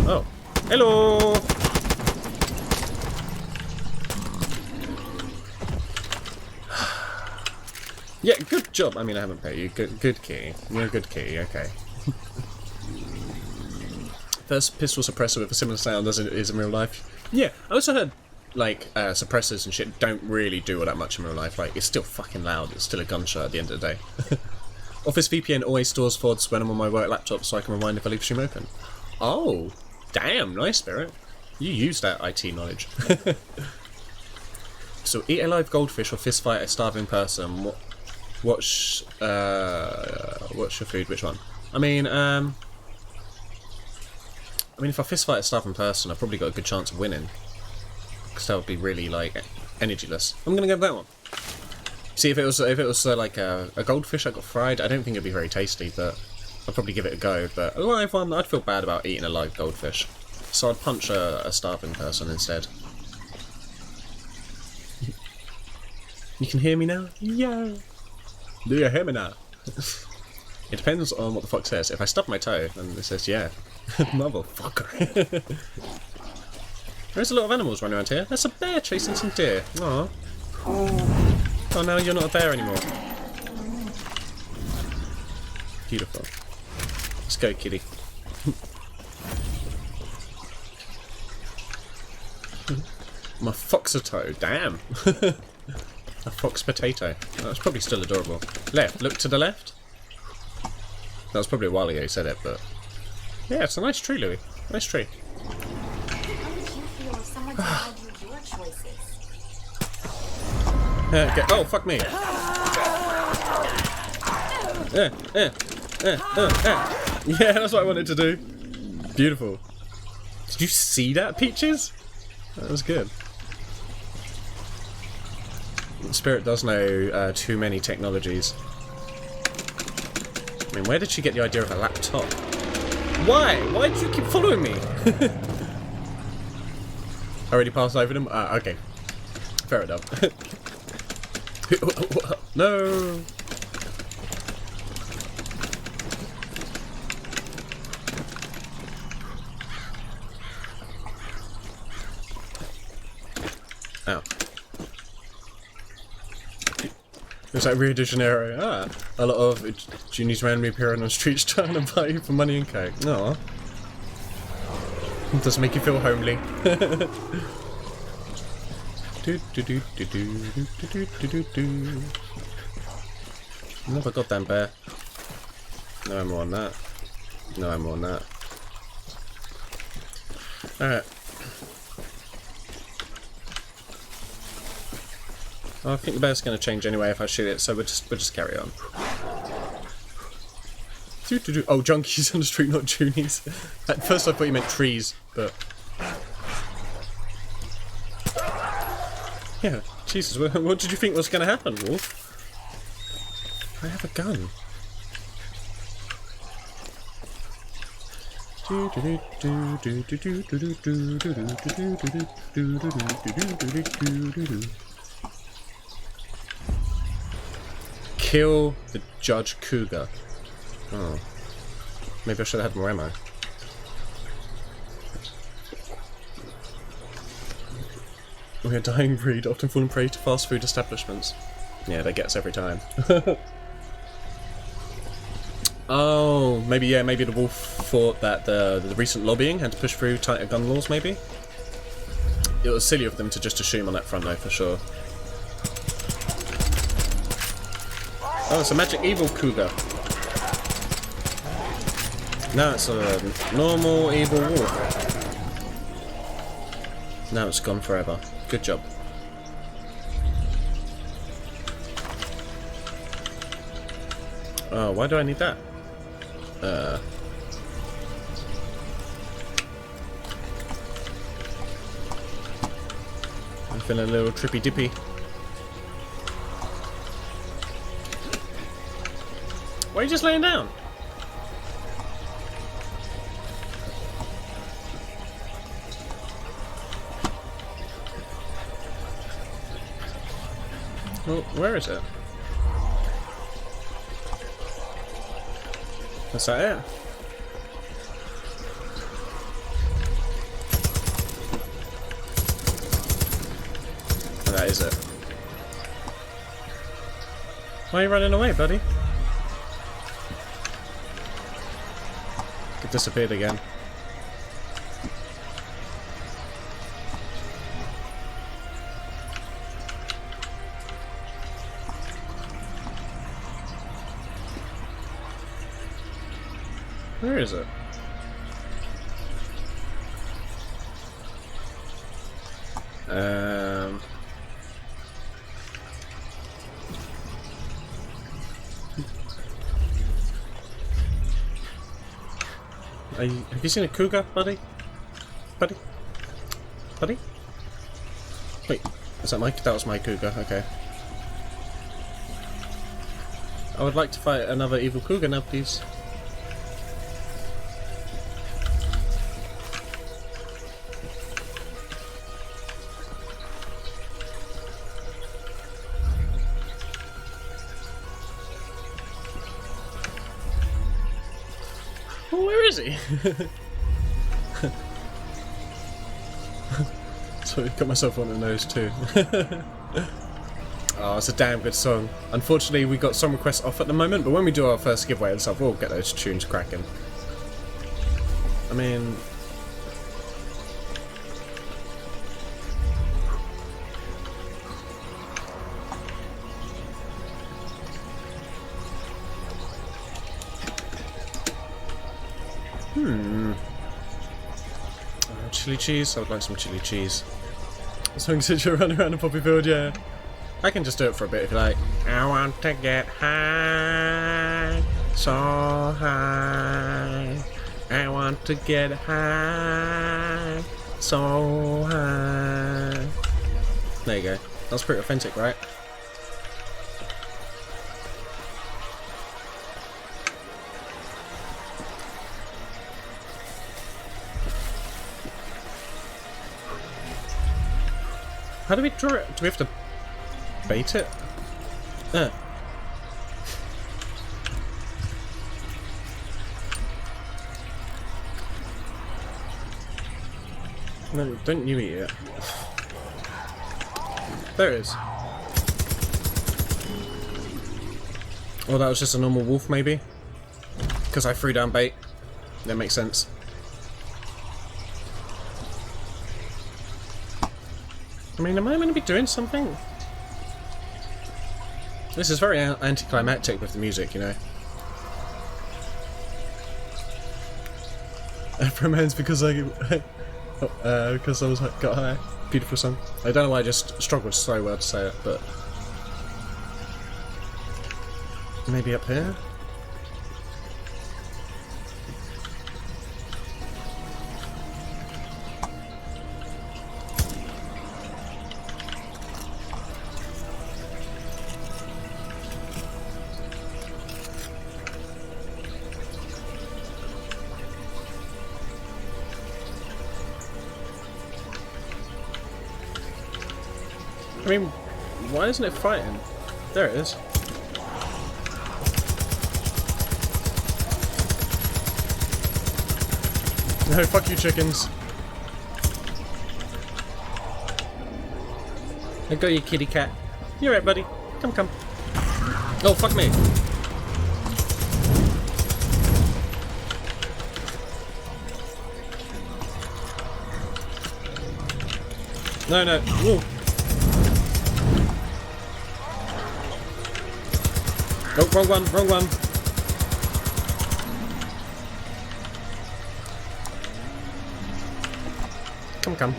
Oh. Hello! Yeah, good job. I mean, I haven't paid you. Good key. You're a good key, okay. First pistol suppressor with a similar sound as it is in real life. Yeah, I also heard, like, suppressors and shit don't really do all that much in real life. Like, it's still fucking loud. It's still a gunshot at the end of the day. Office VPN always stores VODs when I'm on my work laptop so I can rewind if I leave stream open. Oh, damn, nice, Spirit. You use that IT knowledge. So, eat a live goldfish or fist fight a starving person. What's your food? Which one? I mean, if I fist fight a starving person, I've probably got a good chance of winning. Because that would be really, like, energyless. I'm gonna go with that one. See, if it was like a goldfish I got fried, I don't think it'd be very tasty, but I'd probably give it a go. But a live one, I'd feel bad about eating a live goldfish. So I'd punch a starving person instead. You can hear me now? Yeah. Do you hear me now? It depends on what the fox says. If I stub my toe, then it says yeah. Motherfucker. There's a lot of animals running around here. There's a bear chasing some deer. Aww. Oh, now you're not a bear anymore. Beautiful. Let's go, kitty. My foxatoe, damn. A fox potato. Oh, that's probably still adorable. Left, look to the left. That was probably a while ago you said it, but... Yeah, it's a nice tree, Louis. Nice tree. How would you feel if someone told you your choices? Oh, fuck me. Yeah, that's what I wanted to do. Beautiful. Did you see that, Peaches? That was good. Spirit does know too many technologies. I mean, where did she get the idea of a laptop? Why? Why did you keep following me? I already passed over them? Okay. Fair enough. No! Ow. It's like Rio de Janeiro. A lot of Juniors randomly appearing on streets trying to buy you for money and coke. Aw. Does make you feel homely. Another goddamn bear. No more on that. No more on that. Alright. I think the bear's going to change anyway if I shoot it, so we'll just carry on. Oh, junkies on the street, not Junies. At first I thought you meant trees, but... Yeah, Jesus, what did you think was going to happen, Wolf? I have a gun. Kill the Judge Cougar. Oh. Maybe I should have had more ammo. We're a dying breed, often falling prey to fast food establishments. Yeah, they get us every time. Oh, maybe the wolf thought that the recent lobbying had to push through tighter gun laws, maybe? It was silly of them to just assume on that front, though, for sure. Oh, it's a magic evil cougar. Now it's a normal evil wolf. Now it's gone forever. Good job. Oh, why do I need that? I'm feeling a little trippy dippy. Why are you just laying down? Well, where is it? Is that it? Oh, that is it. Why are you running away, buddy? It disappeared again. Where is it? Have you seen a cougar, buddy? Buddy? Buddy? Wait, is that Mike? That was my cougar, okay. I would like to fight another evil cougar now, please. Oh, where is he? Sorry, got myself on the nose too. Oh, it's a damn good song. Unfortunately, we got some requests off at the moment, but when we do our first giveaway and stuff, we'll get those tunes cracking. I mean... chili cheese? I would like some chili cheese. Something since you're running around the poppy field, yeah. I can just do it for a bit if you like. I want to get high, so high. I want to get high, so high. There you go. That's pretty authentic, right? How do we draw it? Do we have to bait it? No, don't you eat it. There it is. Oh, that was just a normal wolf, maybe? Because I threw down bait. That makes sense. I mean, am I going to be doing something? This is very anticlimactic with the music, you know. Afro-man's because I got high. Beautiful song. I don't know why I just struggled so well to say it, but maybe up here. I mean, why isn't it fighting? There it is. No, fuck you, chickens. I got you, kitty cat. You're right, buddy. Come, come. Oh, fuck me. No, no. Ooh. Oh, wrong one, wrong one. Come, come.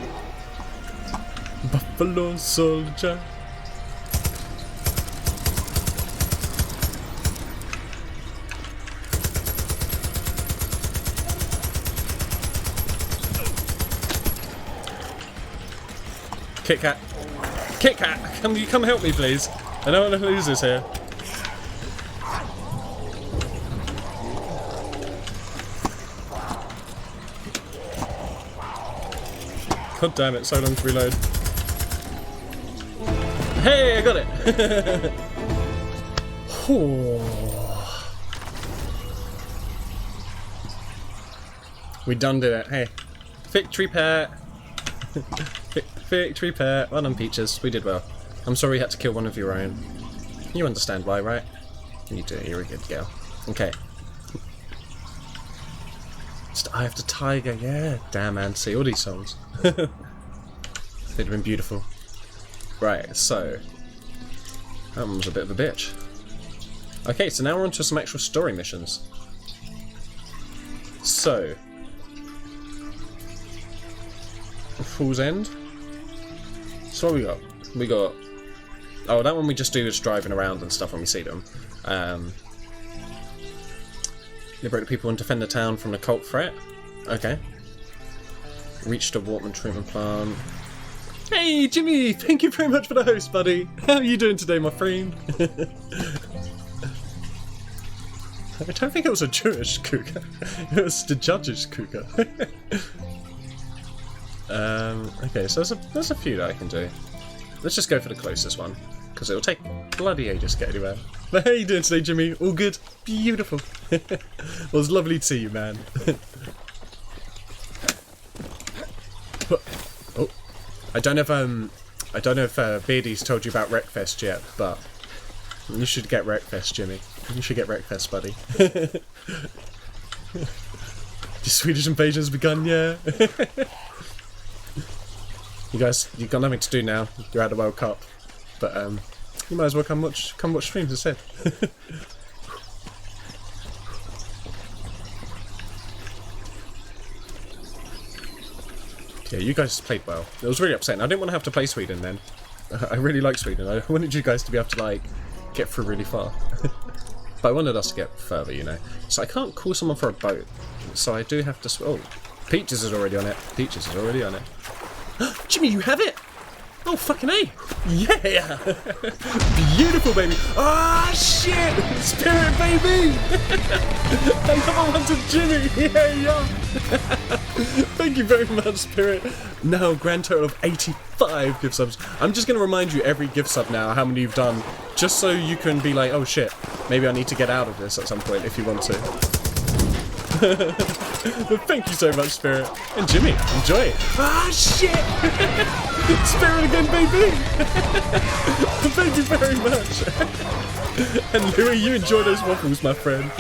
Buffalo soldier. Kit Kat. Kit Kat, can you come help me, please? I don't want to lose this here. God damn it, so long to reload. Hey, I got it! We done did it. Hey. Victory pair. Victory pair. Well done, Peaches. We did well. I'm sorry you had to kill one of your own. You understand why, right? You do. You're a good girl. Okay. Eye of the Tiger, yeah. Damn, man. See all these songs. They'd have been beautiful. Right, so that one was a bit of a bitch. Okay, so now we're on to some actual story missions. So, Fool's End. So what we got? We got... Oh, that one we just do is driving around and stuff when we see them. Liberate the people and defend the town from the cult threat. Okay. Reach the Wortman treatment plant. Hey, Jimmy! Thank you very much for the host, buddy. How are you doing today, my friend? I don't think it was a Jewish cougar. It was the judge's cougar. Okay, so there's a few that I can do. Let's just go for the closest one, because it'll take bloody ages to get anywhere. But how you doing today, Jimmy? All good? Beautiful. Well, it's lovely to see you, man. Oh, I don't know if Beardy's told you about Wreckfest yet, but you should get Wreckfest, Jimmy. You should get Wreckfest, buddy. The Swedish invasion has begun, yeah. You guys, you've got nothing to do now. You're at the World Cup, but you might as well come watch streams instead. Yeah, you guys played well. It was really upsetting. I didn't want to have to play Sweden then. I really like Sweden. I wanted you guys to be able to like get through really far. But I wanted us to get further, you know. So I can't call someone for a boat. So I do have to... Oh, Peaches is already on it. Peaches is already on it. Jimmy, you have it? Oh, fucking A. Yeah. Beautiful, baby. Ah, shit. Spirit, baby. Another one to Jimmy. Yeah. Thank you very much, Spirit. Now, grand total of 85 gift subs. I'm just going to remind you every gift sub now how many you've done, just so you can be like, oh shit, maybe I need to get out of this at some point if you want to. But thank you so much, Spirit. And Jimmy, enjoy it. Ah, shit! Spirit again, baby! Thank you very much. And Louis, you enjoy those waffles, my friend.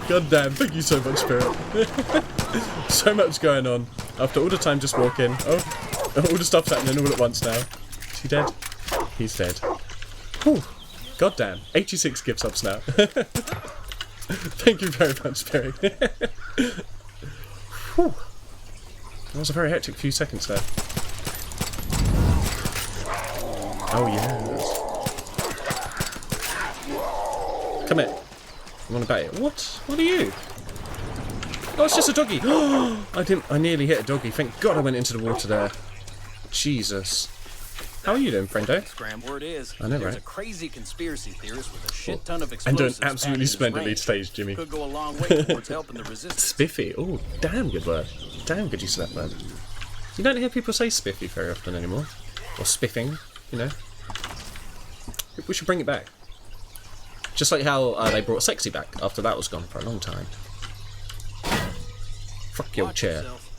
God damn, thank you so much, Spirit. So much going on. After all the time just walking. Oh, all the stuff's happening all at once now. Is he dead? He's dead. Whew. God damn, 86 gift subs now. Thank you very much, Spirit. Whew. That was a very hectic few seconds there. Oh yes. Come here. I want to bet it. What? What are you? Oh, it's just a doggy. I nearly hit a doggy. Thank God I went into the water there. Jesus. How are you doing, friendo? Scrambler it is. I know, There's right? a crazy conspiracy theorist with a shit ton of And doing explosives. absolutely splendidly today, Jimmy. Could go a long way towards helping the resistance. Spiffy. Oh, damn good word. Damn good use of that word. You don't hear people say spiffy very often anymore. Or spiffing, you know. We should bring it back. Just like how they brought sexy back after that was gone for a long time. Fuck your Watch chair. yourself.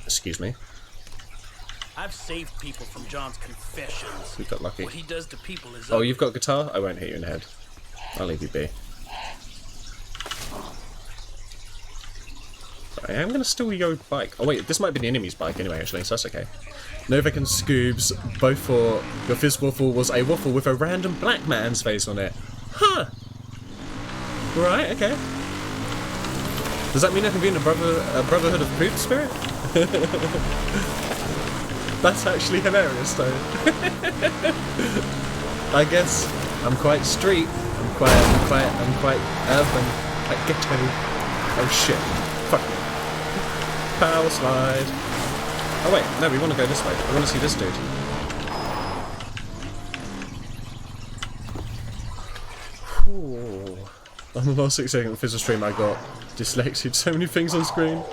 Excuse me. I've saved people from John's confessions. We got lucky. What he does to people is Oh, you've got a guitar? I won't hit you in the head. I'll leave you be. But I am going to steal your bike. Oh wait, this might be the enemy's bike anyway, actually, so that's okay. Novak and Scoobs, both for your fizz waffle was a waffle with a random black man's face on it. Huh. Right, okay. Does that mean I can be in a Brotherhood of Poop, Spirit? That's actually hilarious, though. I guess I'm quite street. I'm quite urban, quite ghetto. Oh shit! Fuck me. Power slide. Oh wait, no, we want to go this way. I want to see this dude. Ooh. On the last 6 seconds of Fizzle stream, I got dyslexic. So many things on screen.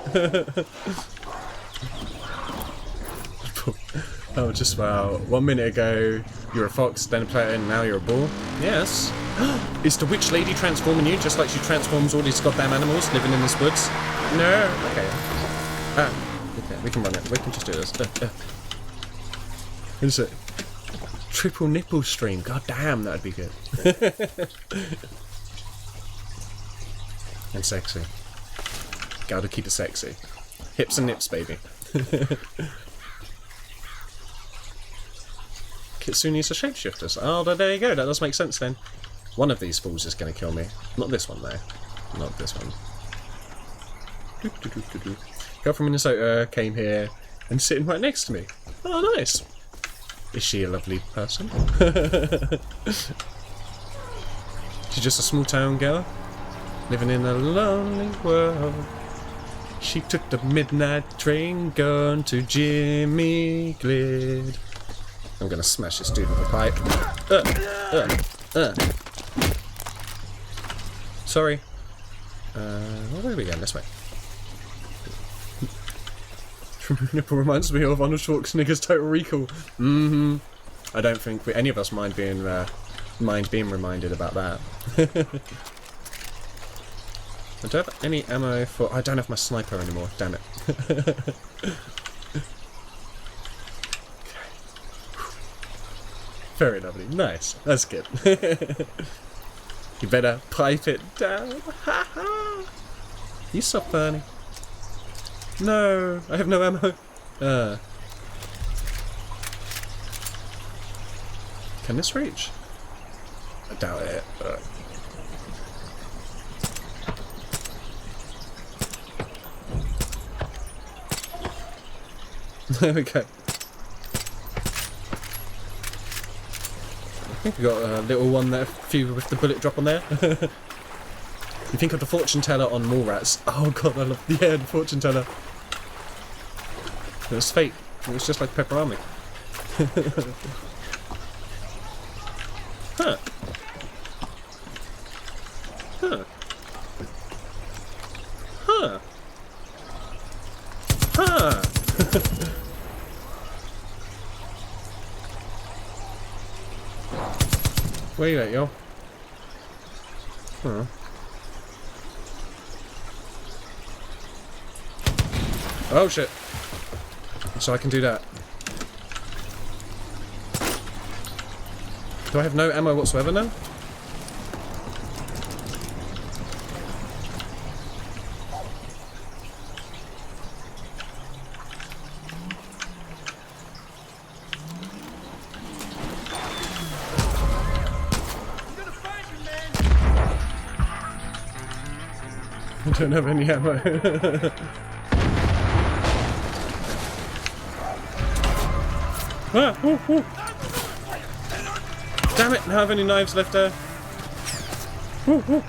Oh, just wow. 1 minute ago, you're a fox, then a player, and now you're a bull. Yes. Is the witch lady transforming you, just like she transforms all these goddamn animals living in this woods? No. Okay. Okay, we can run it. We can just do this. What is it? Triple nipple stream. God damn, that'd be good. And sexy. Gotta keep it sexy. Hips and nips, baby. Kitsune's are shapeshifters. Oh, there you go. That does make sense then. One of these fools is going to kill me. Not this one, though. Not this one. Girl from Minnesota came here And sitting right next to me. Oh, nice. Is she a lovely person? She's just a small town girl, living in a lonely world. She took the midnight train, going to Jimmy Glid. I'm gonna smash this dude with a pipe. Sorry. Where are we going? This way. Nipple reminds me of Arnold Schwarzenegger's Total Recall. I don't think any of us mind being reminded about that. I don't have any ammo for... I don't have my sniper anymore, damn it. Very lovely. Nice. That's good. You better pipe it down. Ha ha! You're so funny. No, I have no ammo. Can this reach? I doubt it. There we go. I think we got a little one there, few with the bullet drop on there. You think of the fortune teller on Mallrats. Oh god, I love the fortune teller. It was fate. It was just like Pepperami. Huh. Huh. Huh. Huh. Where you at, yo? Huh. Oh shit. So I can do that. Do I have no ammo whatsoever now? I don't have any ammo. Ah, ooh, ooh. Damn it, I don't have any knives left there. Ooh, ooh.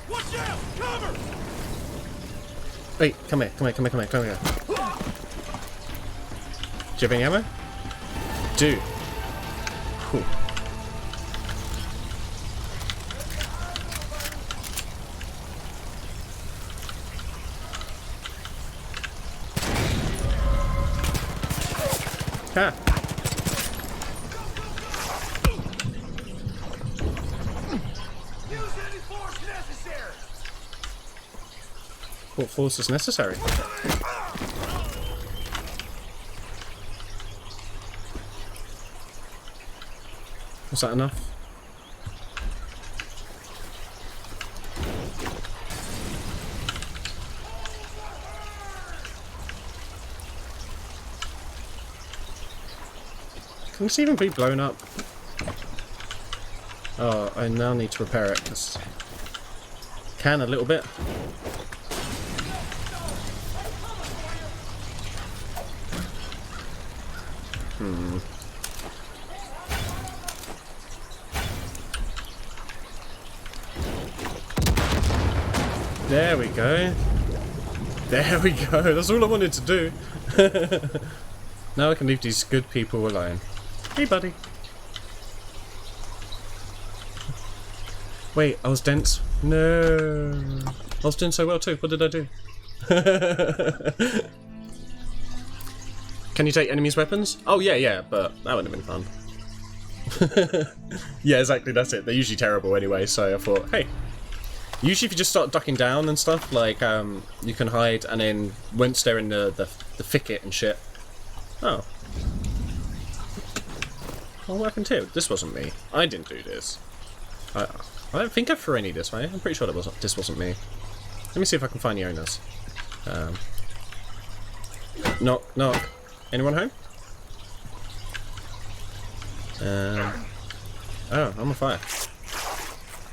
Watch out! Cover! Wait, come here. Do you have any ammo? Do. Cool. Ah. Use any force necessary! What force is necessary? Was that enough? Can this even be blown up? Oh, I now need to repair it. Cause can a little bit. There we go. There we go. That's all I wanted to do. Now I can leave these good people alone. Hey, buddy. Wait, I was dense. No. I was doing so well too. What did I do? Can you take enemies' weapons? Oh, yeah, but that would have been fun. Yeah, exactly, that's it. They're usually terrible anyway, so I thought, hey. Usually if you just start ducking down and stuff, like, you can hide, and then once they're in the thicket and shit. Oh. Oh, what happened here? This wasn't me. I didn't do this. I don't think I threw any this way. I'm pretty sure this wasn't me. Let me see if I can find the owners. Knock, knock. Anyone home? Oh, I'm on fire.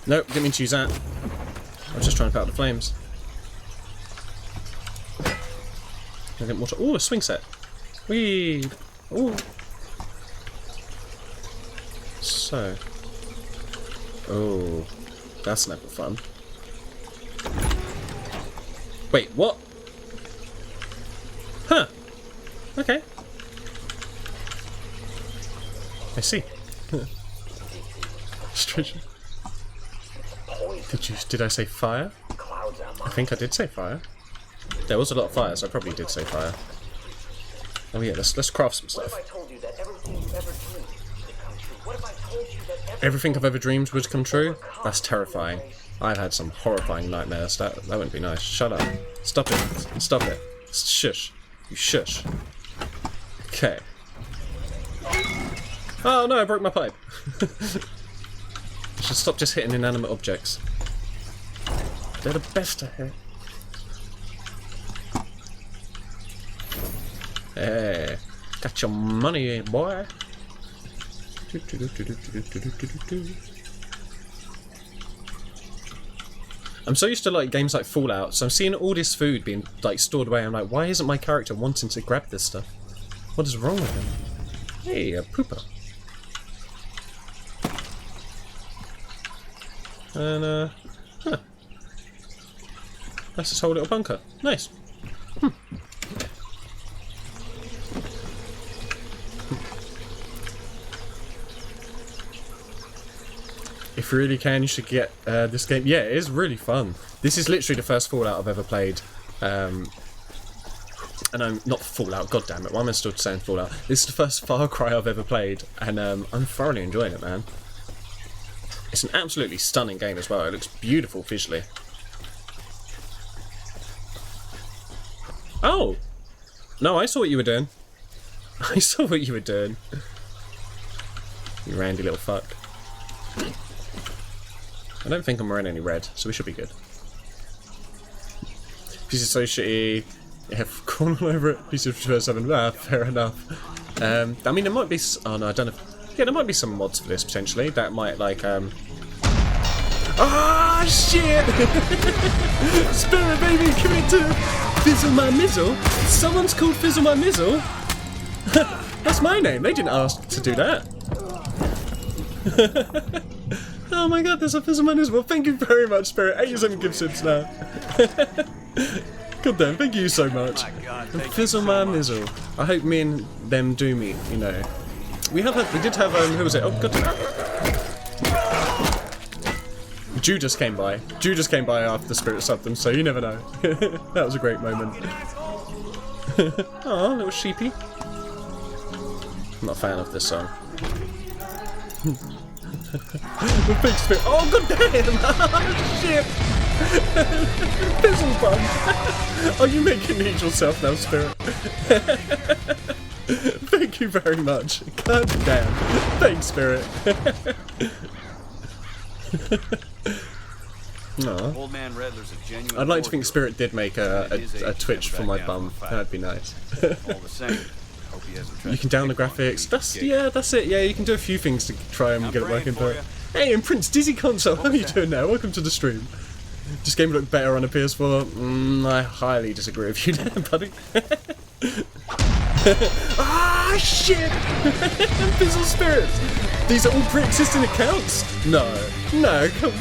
Nope, didn't mean to use that. I was just trying to put out the flames. I get water. Ooh, a swing set. Whee! Ooh. So. Oh, that's never fun. Wait, what? Huh. Okay. I see. Strange. Did I say fire? I think I did say fire. There was a lot of fire, so I probably did say fire. Oh yeah, let's craft some stuff. Everything I've ever dreamed would come true? That's terrifying. I've had some horrifying nightmares. That wouldn't be nice. Shut up. Stop it. Stop it. Shush. You shush. Okay. Oh no, I broke my pipe. Should stop just hitting inanimate objects. They're the best to hit. Hey, got your money, boy. I'm so used to like games like Fallout, so I'm seeing all this food being like stored away. I'm like, why isn't my character wanting to grab this stuff? What is wrong with him? Hey, a pooper. And huh. That's this whole little bunker. Nice. If you really can, you should get this game. Yeah, it is really fun. This is literally the first Fallout I've ever played. And I'm not Fallout, god damn it, why am I still saying Fallout? This is the first Far Cry I've ever played, and I'm thoroughly enjoying it, man. It's an absolutely stunning game as well. It looks beautiful visually. Oh! No, I saw what you were doing. I saw what you were doing. You randy little fuck. I don't think I'm wearing any red, so we should be good. Piece of so shitty. You have corn all over it. Piece of 7. Ah, fair enough. I mean, there might be. Oh no, I don't know. Yeah, there might be some mods for this potentially. That might like. Ah, shit! Spirit baby, commit to Fizzle my Mizzle. Someone's called Fizzle my Mizzle. That's my name. They didn't ask to do that. Oh my god, there's a Fizzle my Mizzle. Well, thank you very much, Spirit. 87 gift subs now. God damn, thank you so much. Fizzle my Mizzle. I hope me and them do meet, you know. We did have, who was it? Oh, god damn. Judas came by. Judas came by after the Spirit subbed them, so you never know. That was a great moment. Aw, little sheepy. I'm not a fan of this song. The big Spirit. Oh, god damn! Oh, shit! Fizzle bum! Are you making it yourself now, Spirit? Thank you very much. God damn. Thanks, Spirit. Old man Redler's a genuine. I'd like to think Spirit did make a Twitch for my bum. That'd be nice. All the same. Hope he hasn't tried You can down the graphics. That's it. Yeah, you can do a few things to try and get it working. But hey, and Prince Dizzy Console, how are you doing now? Welcome to the stream. This game would look better on a PS4. I highly disagree with you there, buddy. Ah, shit! Fizzle Spirits! These are all pre-existing accounts? No,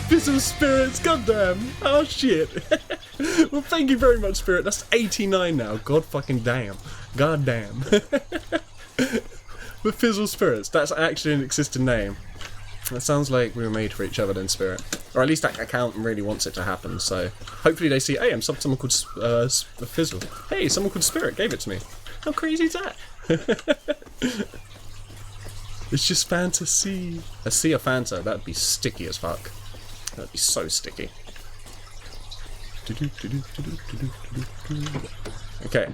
Fizzle Spirits, goddamn! Oh, shit! Well, thank you very much, Spirit. That's 89 now. God fucking damn. God damn. But Fizzle Spirits, that's actually an existing name. That sounds like we were made for each other then, Spirit. Or at least that account really wants it to happen, so hopefully they see, hey, I'm someone called Fizzle. Hey, someone called Spirit gave it to me. How crazy is that? It's just fantasy. A sea of Fanta, that'd be sticky as fuck. That'd be so sticky. Okay.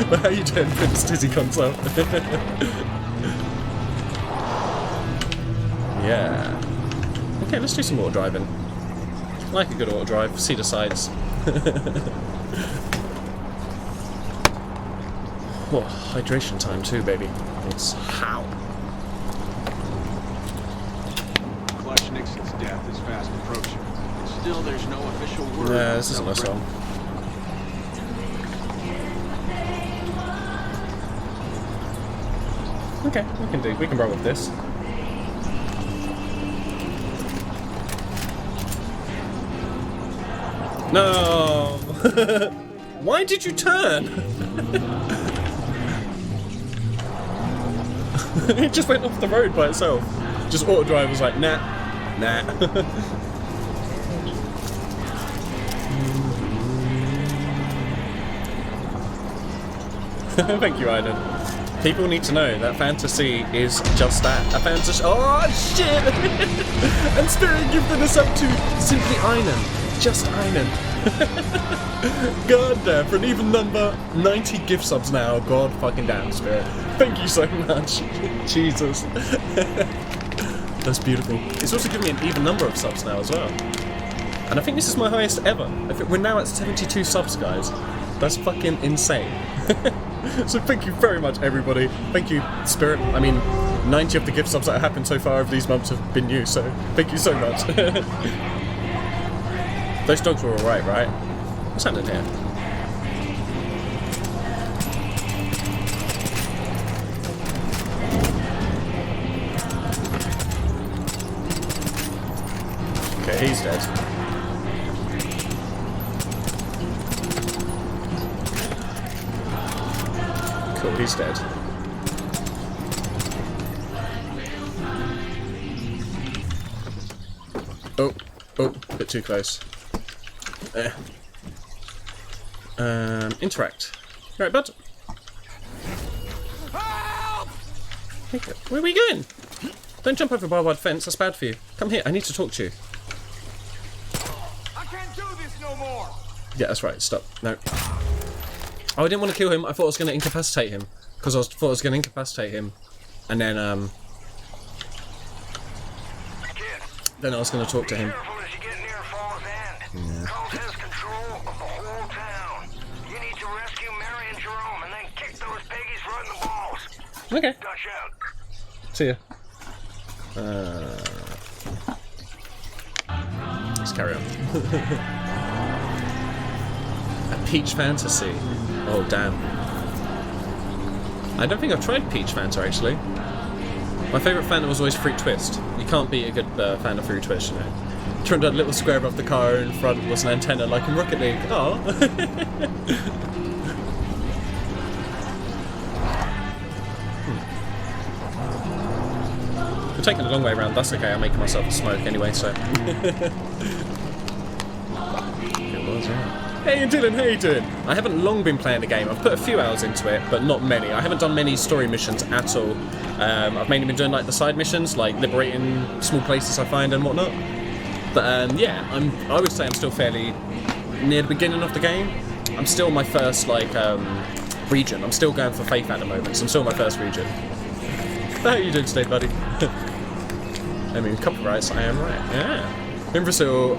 Well, how you doing, Prince Dizzy Console? Yeah. Okay, let's do some auto driving. I like a good auto drive. See the sides. Oh, hydration time too, baby. It's how. Still, there's no official word. Yeah, this isn't a song. Okay, we can roll with this. No! Why did you turn? It just went off the road by itself. Just auto drive was like, nah. Thank you, Aiden. People need to know that fantasy is just that. A fantasy. Oh, shit! And Spirit gifted us up to simply Einen. Just Einen. God damn, for an even number, 90 gift subs now. God fucking damn, Spirit. Thank you so much. Jesus. That's beautiful. It's also given me an even number of subs now as well. And I think this is my highest ever. I think we're now at 72 subs, guys. That's fucking insane. So thank you very much, everybody. Thank you, Spirit. I mean, 90 of the gift subs that have happened so far over these months have been you, so thank you so much. Those dogs were alright, right? What's happening here? Okay, he's dead. Cool, he's dead. Oh, a bit too close. Interact. Right, bud. Where are we going? Don't jump over a barbed wire fence, that's bad for you. Come here, I need to talk to you. I can't do this no more. Yeah, that's right, stop. No. Oh, I didn't want to kill him, I thought I was going to incapacitate him. Because I thought I was going to incapacitate him. And then I was going to talk to him. Yeah. Colt has control of the whole town. You need to rescue Mary and Jerome and then kick those piggies right in the balls. Okay. Dutch out. See ya. Let's carry on. A Peach Fantasy. Oh, damn. I don't think I've tried Peach Fanta, actually. My favourite Fanta was always Fruit Twist. You can't beat a good fan of Fruit Twist, you know. Turned out a little square above the car in front was an antenna like in Rocket League. Oh. We're taking a long way around, that's okay, I'm making myself smoke anyway, so. Hey Dylan, how you doing? I haven't long been playing the game, I've put a few hours into it, but not many. I haven't done many story missions at all. I've mainly been doing like the side missions, like liberating small places I find and whatnot. But yeah, I would say I'm still fairly near the beginning of the game. I'm still my first region. I'm still going for Faith at the moment, so I'm still my first region. How are you doing today, buddy? I mean, copyrights, I am right. Yeah. In Brazil,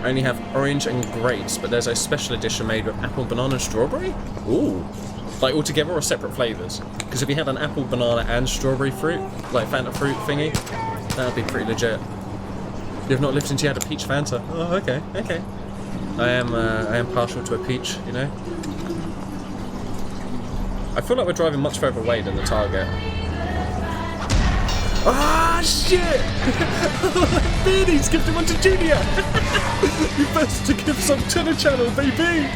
I only have orange and grapes, but there's a special edition made with apple, banana, and strawberry. Ooh. Like all together or separate flavours? Because if you had an apple, banana, and strawberry fruit, like Fanta fruit thingy, that would be pretty legit. You've not lived since you had a peach Fanta. Oh, okay, okay. I am partial to a peach, you know. I feel like we're driving much further away than the target. Ah, shit! Beardy's gifted one to Junior! You first to give some to the channel, baby!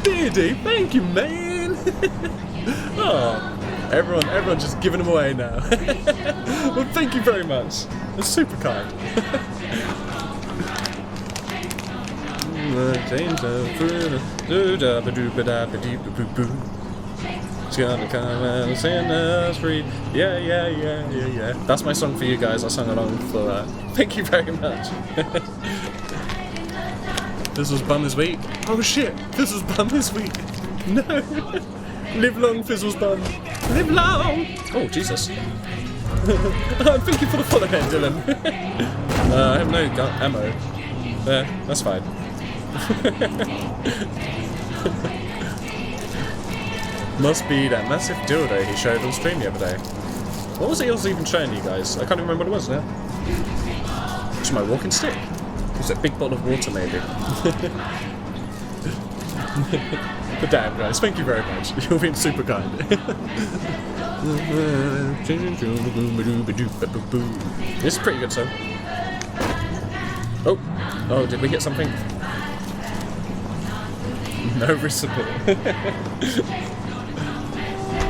Beardy, thank you, man! Oh, everyone just giving them away now. Well, thank you very much. That's super kind. It's gonna come and set us free. Yeah. That's my song for you guys. I sung along for that. Thank you very much. Fizzle's bum this week. Oh shit! Fizzle's bum this week. No. Live long, Fizzle's bum. Live long. Oh Jesus. Thank you for the follow there, Dylan. I have no ammo. There, that's fine. Must be that massive dildo he showed on stream the other day. What was he even showing you guys? I can't even remember what it was now. It's my walking stick. It's a big bottle of water, maybe. But damn, guys, thank you very much. You've been super kind. This is a pretty good song. Oh, did we get something? No wrist support.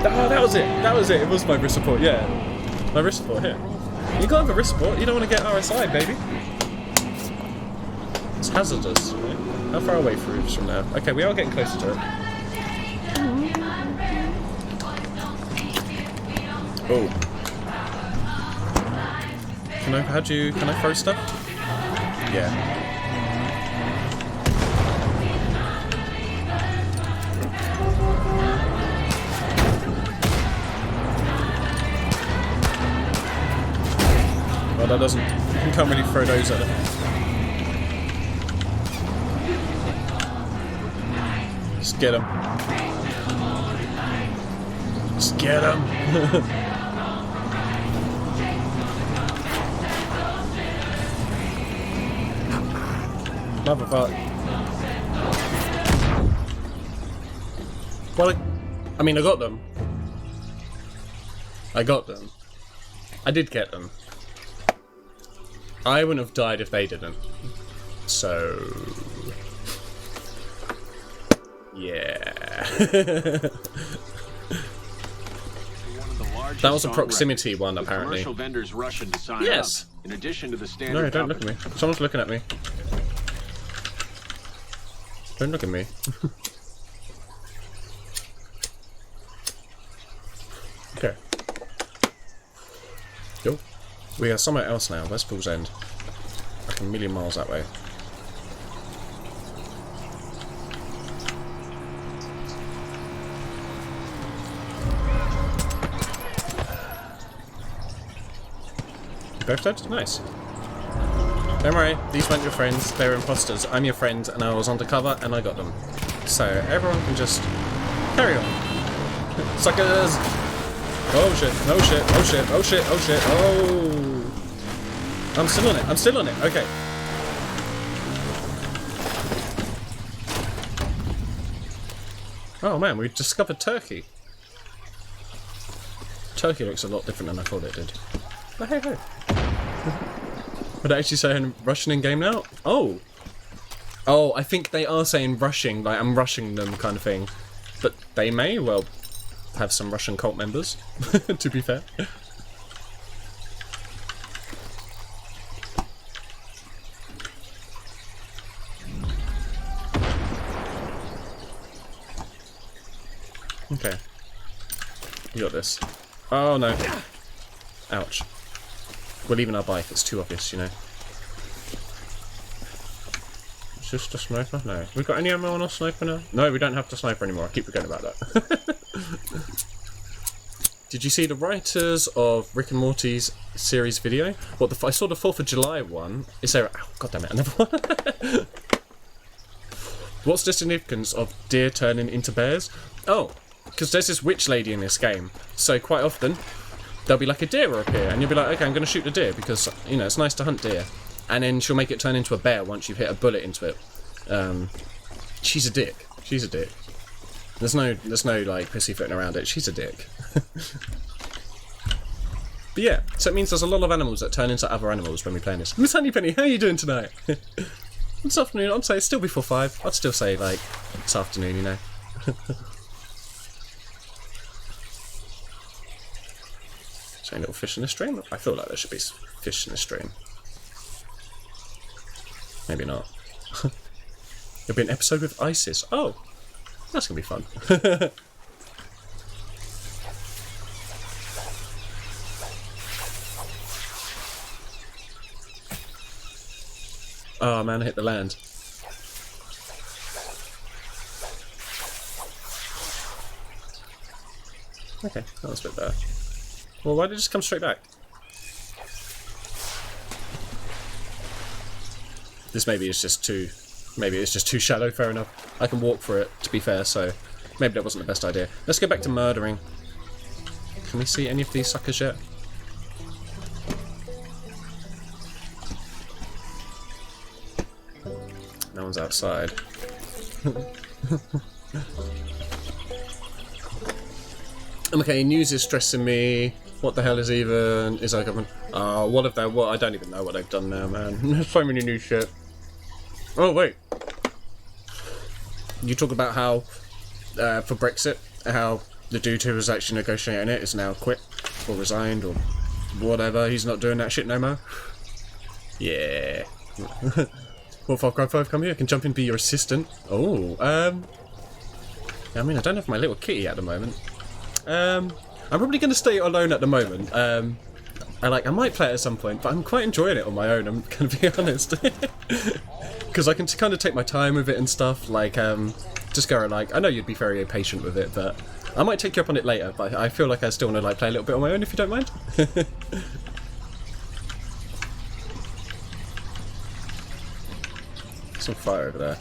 Oh, that was it. That was it. It was my wrist support, yeah. My wrist support here. You gotta have a wrist support. You don't want to get RSI, baby. It's hazardous. Right? How far away from now? Okay, we are getting closer to it. Oh. Can I throw stuff? Yeah. Well, that doesn't... You can't really throw those at it. Just get him. Just get him. Motherfucker. Well, I mean, I got them. I got them. I did get them. I wouldn't have died if they didn't. So... yeah. That was a proximity one, apparently. Commercial vendors rushing to sign Yes. up. In addition to the standard. No, don't look at me. Someone's looking at me. Don't look at me. Okay. Yo. We are somewhere else now. Where's Bull's End? Like a million miles that way. Both dead? Nice. Don't worry, these weren't your friends, they were imposters. I'm your friend and I was undercover and I got them. So everyone can just carry on. Suckers! Oh shit, oh shit, oh shit, oh shit, oh shit, oh! I'm still on it, I'm still on it, okay. Oh man, we discovered Turkey. Turkey looks a lot different than I thought it did. But hey ho. Would I actually say I'm rushing in game now? Oh! Oh, I think they are saying rushing, like I'm rushing them kind of thing. But they may well have some Russian cult members, to be fair. Okay. You got this. Oh no. Ouch. We're leaving our bike, it's too obvious, you know. Is this the sniper? No. We've got any ammo on our sniper now? No, we don't have the sniper anymore. I keep forgetting about that. Did you see the writers of Rick and Morty's series video? What, I saw the 4th of July one. Is there... Oh, God damn it, another one. What's the significance of deer turning into bears? Oh, because there's this witch lady in this game. So quite often, there'll be like a deer will appear, and you'll be like, okay, I'm going to shoot the deer because, you know, it's nice to hunt deer. And then she'll make it turn into a bear once you've hit a bullet into it. She's a dick. She's a dick. There's no like pussyfooting around it. She's a dick. But yeah, so it means there's a lot of animals that turn into other animals when we play this. Miss Honeypenny, how are you doing tonight? This afternoon, I'd say it's still before 5. I'd still say like this afternoon, you know. Is there any little fish in the stream? I feel like there should be fish in the stream. Maybe not. There'll be an episode with ISIS. Oh, that's gonna be fun. Oh man, I hit the land. Okay, that was a bit better. Well, why did it just come straight back? This maybe is just too... Maybe it's just too shallow, fair enough. I can walk for it, to be fair, so... Maybe that wasn't the best idea. Let's go back to murdering. Can we see any of these suckers yet? No one's outside. Okay, news is stressing me. What the hell is our government? What have they? What? I don't even know what they've done now, man. There's so many new shit. Oh wait, you talk about how for Brexit, how the dude who was actually negotiating it is now quit or resigned or whatever. He's not doing that shit no more. Yeah. What, Far Cry 5 come here? I can jump in and be your assistant. Oh, I mean, I don't have my little kitty at the moment. I'm probably going to stay alone at the moment. I might play it at some point, but I'm quite enjoying it on my own, I'm going to be honest. Because I can kind of take my time with it and stuff, like, just go like, I know you'd be very patient with it, but I might take you up on it later, but I feel like I still want to, like, play a little bit on my own, if you don't mind. Some fire over there.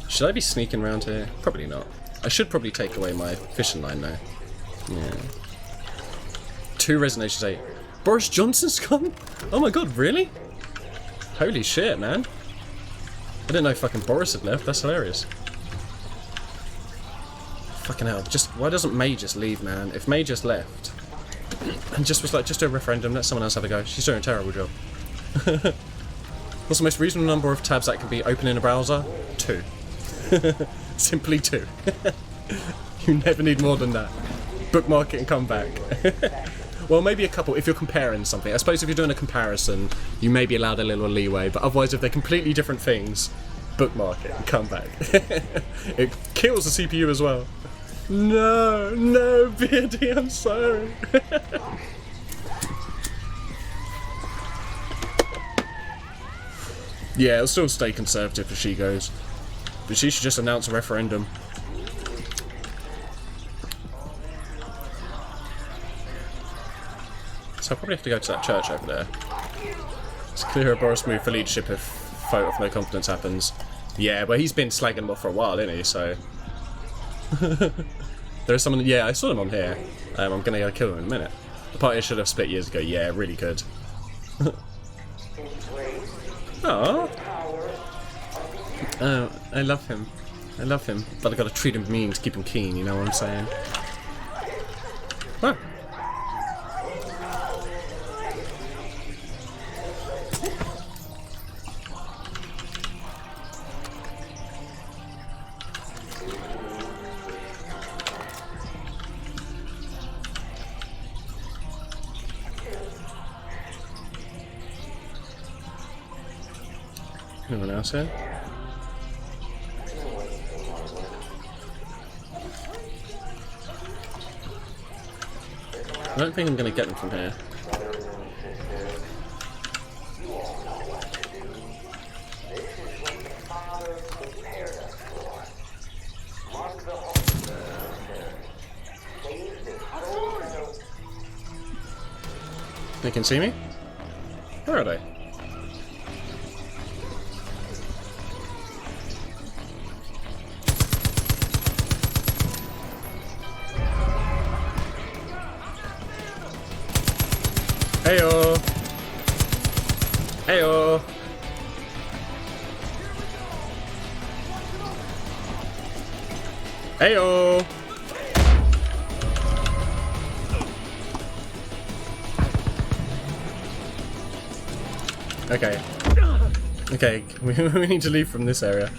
Should I be sneaking around here? Probably not. I should probably take away my fishing line though. Yeah. 2 Resonations 8. Boris Johnson's gone? Oh my god, really? Holy shit, man. I didn't know fucking Boris had left. That's hilarious. Fucking hell. Why doesn't May just leave, man? If May just left and just was like, just do a referendum, let someone else have a go. She's doing a terrible job. What's the most reasonable number of tabs that can be open in a browser? 2. Simply 2. You never need more than that. Bookmark it and come back. Well, maybe a couple if you're comparing something. I suppose if you're doing a comparison, you may be allowed a little leeway, but otherwise if they're completely different things, bookmark it and come back. It kills the CPU as well. No, Beardy, I'm sorry. Yeah, it'll still stay conservative if she goes. But she should just announce a referendum. So I'll probably have to go to that church over there. It's clear a Boris move for leadership if vote of no confidence happens. Yeah, but he's been slagging them off for a while, isn't he? So... There's someone... Yeah, I saw him on here. I'm gonna go kill him in a minute. The party should have split years ago. Yeah, really good. Aww. Oh, I love him. I love him. But I gotta treat him mean to keep him keen, you know what I'm saying? Ah. Anyone else here? I don't think I'm going to get them from here. They can see me? Where are they? Heyo! Heyo! Heyo! Okay. Okay, we need to leave from this area.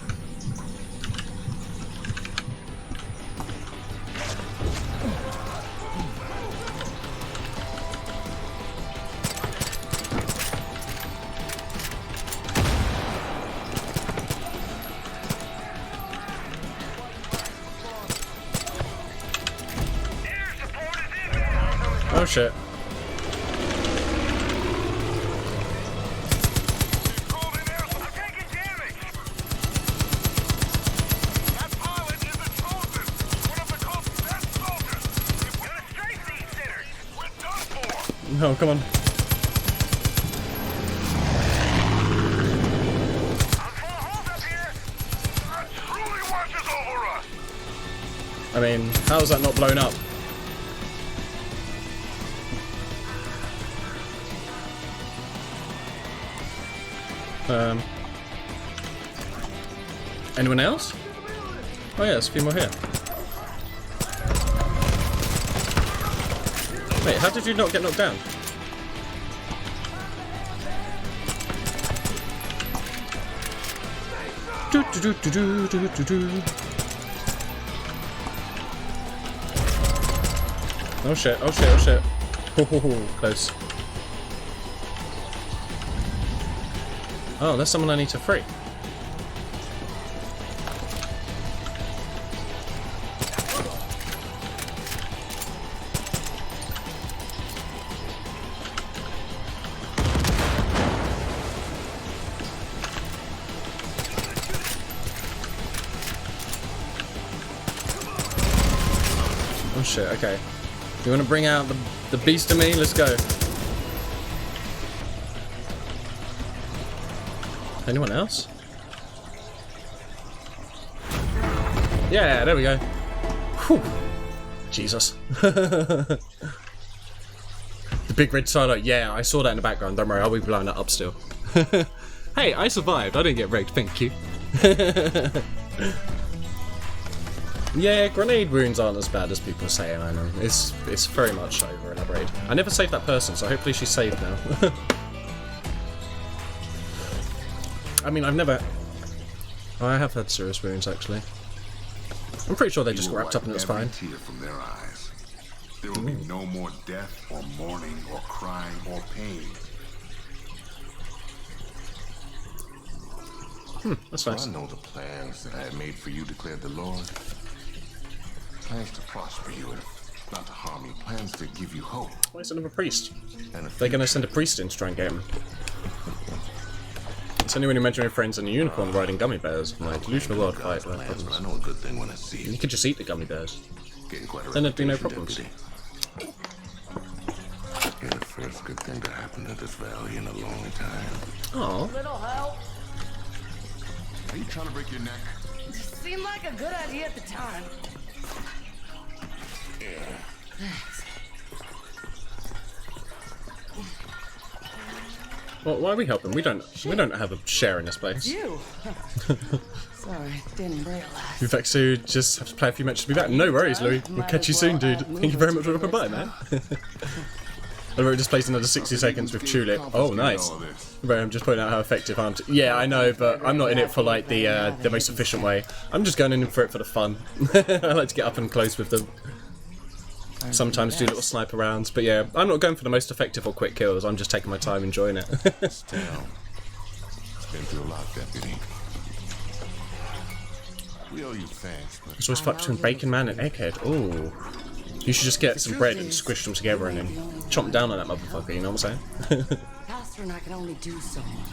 Oh shit. No, come on. I mean, how is that not blown up? Anyone else? Oh yeah, there's a few more here. Wait, how did you not get knocked down? Do do do do do do do. Oh shit! Oh shit! Oh shit! Ho ho ho! Close. Oh, there's someone I need to free. Oh shit, okay. You wanna bring out the beast of me? Let's go. Anyone else? Yeah, there we go. Whew. Jesus. The big red silo. Yeah, I saw that in the background. Don't worry, I'll be blowing that up still. Hey, I survived. I didn't get wrecked, thank you. Yeah, grenade wounds aren't as bad as people say, I know. It's very much over elaborated. I never saved that person, so hopefully she's saved now. I mean, I've never... Oh, I have had serious wounds, actually. I'm pretty sure they just got wrapped up and it was fine. Tear from their eyes. There will be no more death or mourning or crying or pain. That's nice. I know the plans that I had made for you, declared the Lord. Plans to prosper you and not to harm you. Plans to give you hope. Why is another priest? And They're going to send a priest in to try and get him. It's only when you mention your friends and a unicorn riding gummy bears. I'm like, delusional world fight. But I know a good thing when I see it. You could just eat the gummy bears. Getting quite a Then there'd be no reputation, problems. deputy. You're the first good thing to happen to this valley in a long time. Oh. Little help. Are you trying to break your neck? Seemed like a good idea at the time. Well, why are we helping? We don't have a share in this place. You. Sorry, didn't realize. In fact, so just have to play a few matches to be back. No worries, Louis. We'll catch you soon, dude. Thank you very much for dropping by, man. I've already just placed another 60 seconds with Tulip. Oh, nice. Right, I'm just pointing out how effective I'm. Yeah, I know, but I'm not in it for like the most efficient way. I'm just going in for it for the fun. I like to get up and close with them. Sometimes do little sniper rounds, but yeah, I'm not going for the most effective or quick kills. I'm just taking my time, enjoying it. Still, it's been through a lot, deputy. We owe you thanks, but It's always fight between Bacon Man and Egghead. Ooh. You should just get some bread and squish them together and then chomp down on that motherfucker, you know what I'm saying? Pastor and I can only do so much.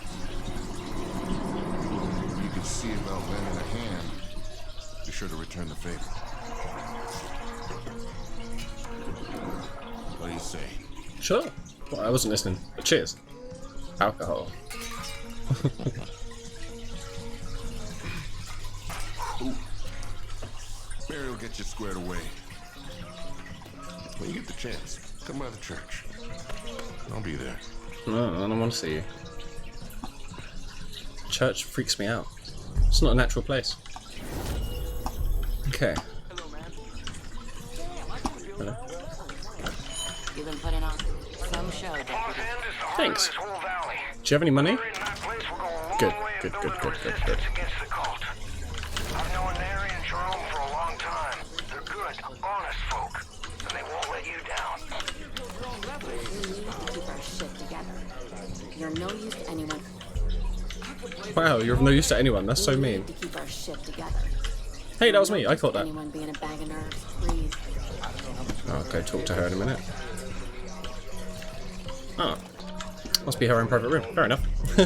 you can see about lending a hand. Be sure to return the favor. What do you say? Sure. Well, I wasn't listening. But cheers. Alcohol. Mary will get you squared away. When you get the chance, come by the church. I'll be there. No, I don't want to see you. Church freaks me out. It's not a natural place. Okay. Hello. You've been putting on some show, deputy. Thanks. Do you have any money? Good, good, good, good, good, good. I've known Mary and Jerome for a long time. They're good, honest folk, and they won't let you down. We need to keep our shit together. You're no use to anyone. Wow, you're of no use to anyone. That's so We mean. need to keep our shit together. Hey, that was me. I caught that. Anyone being a bag of nerves, please. I'll go talk to her in a minute. Oh. Must be her own private room. Fair enough. Falls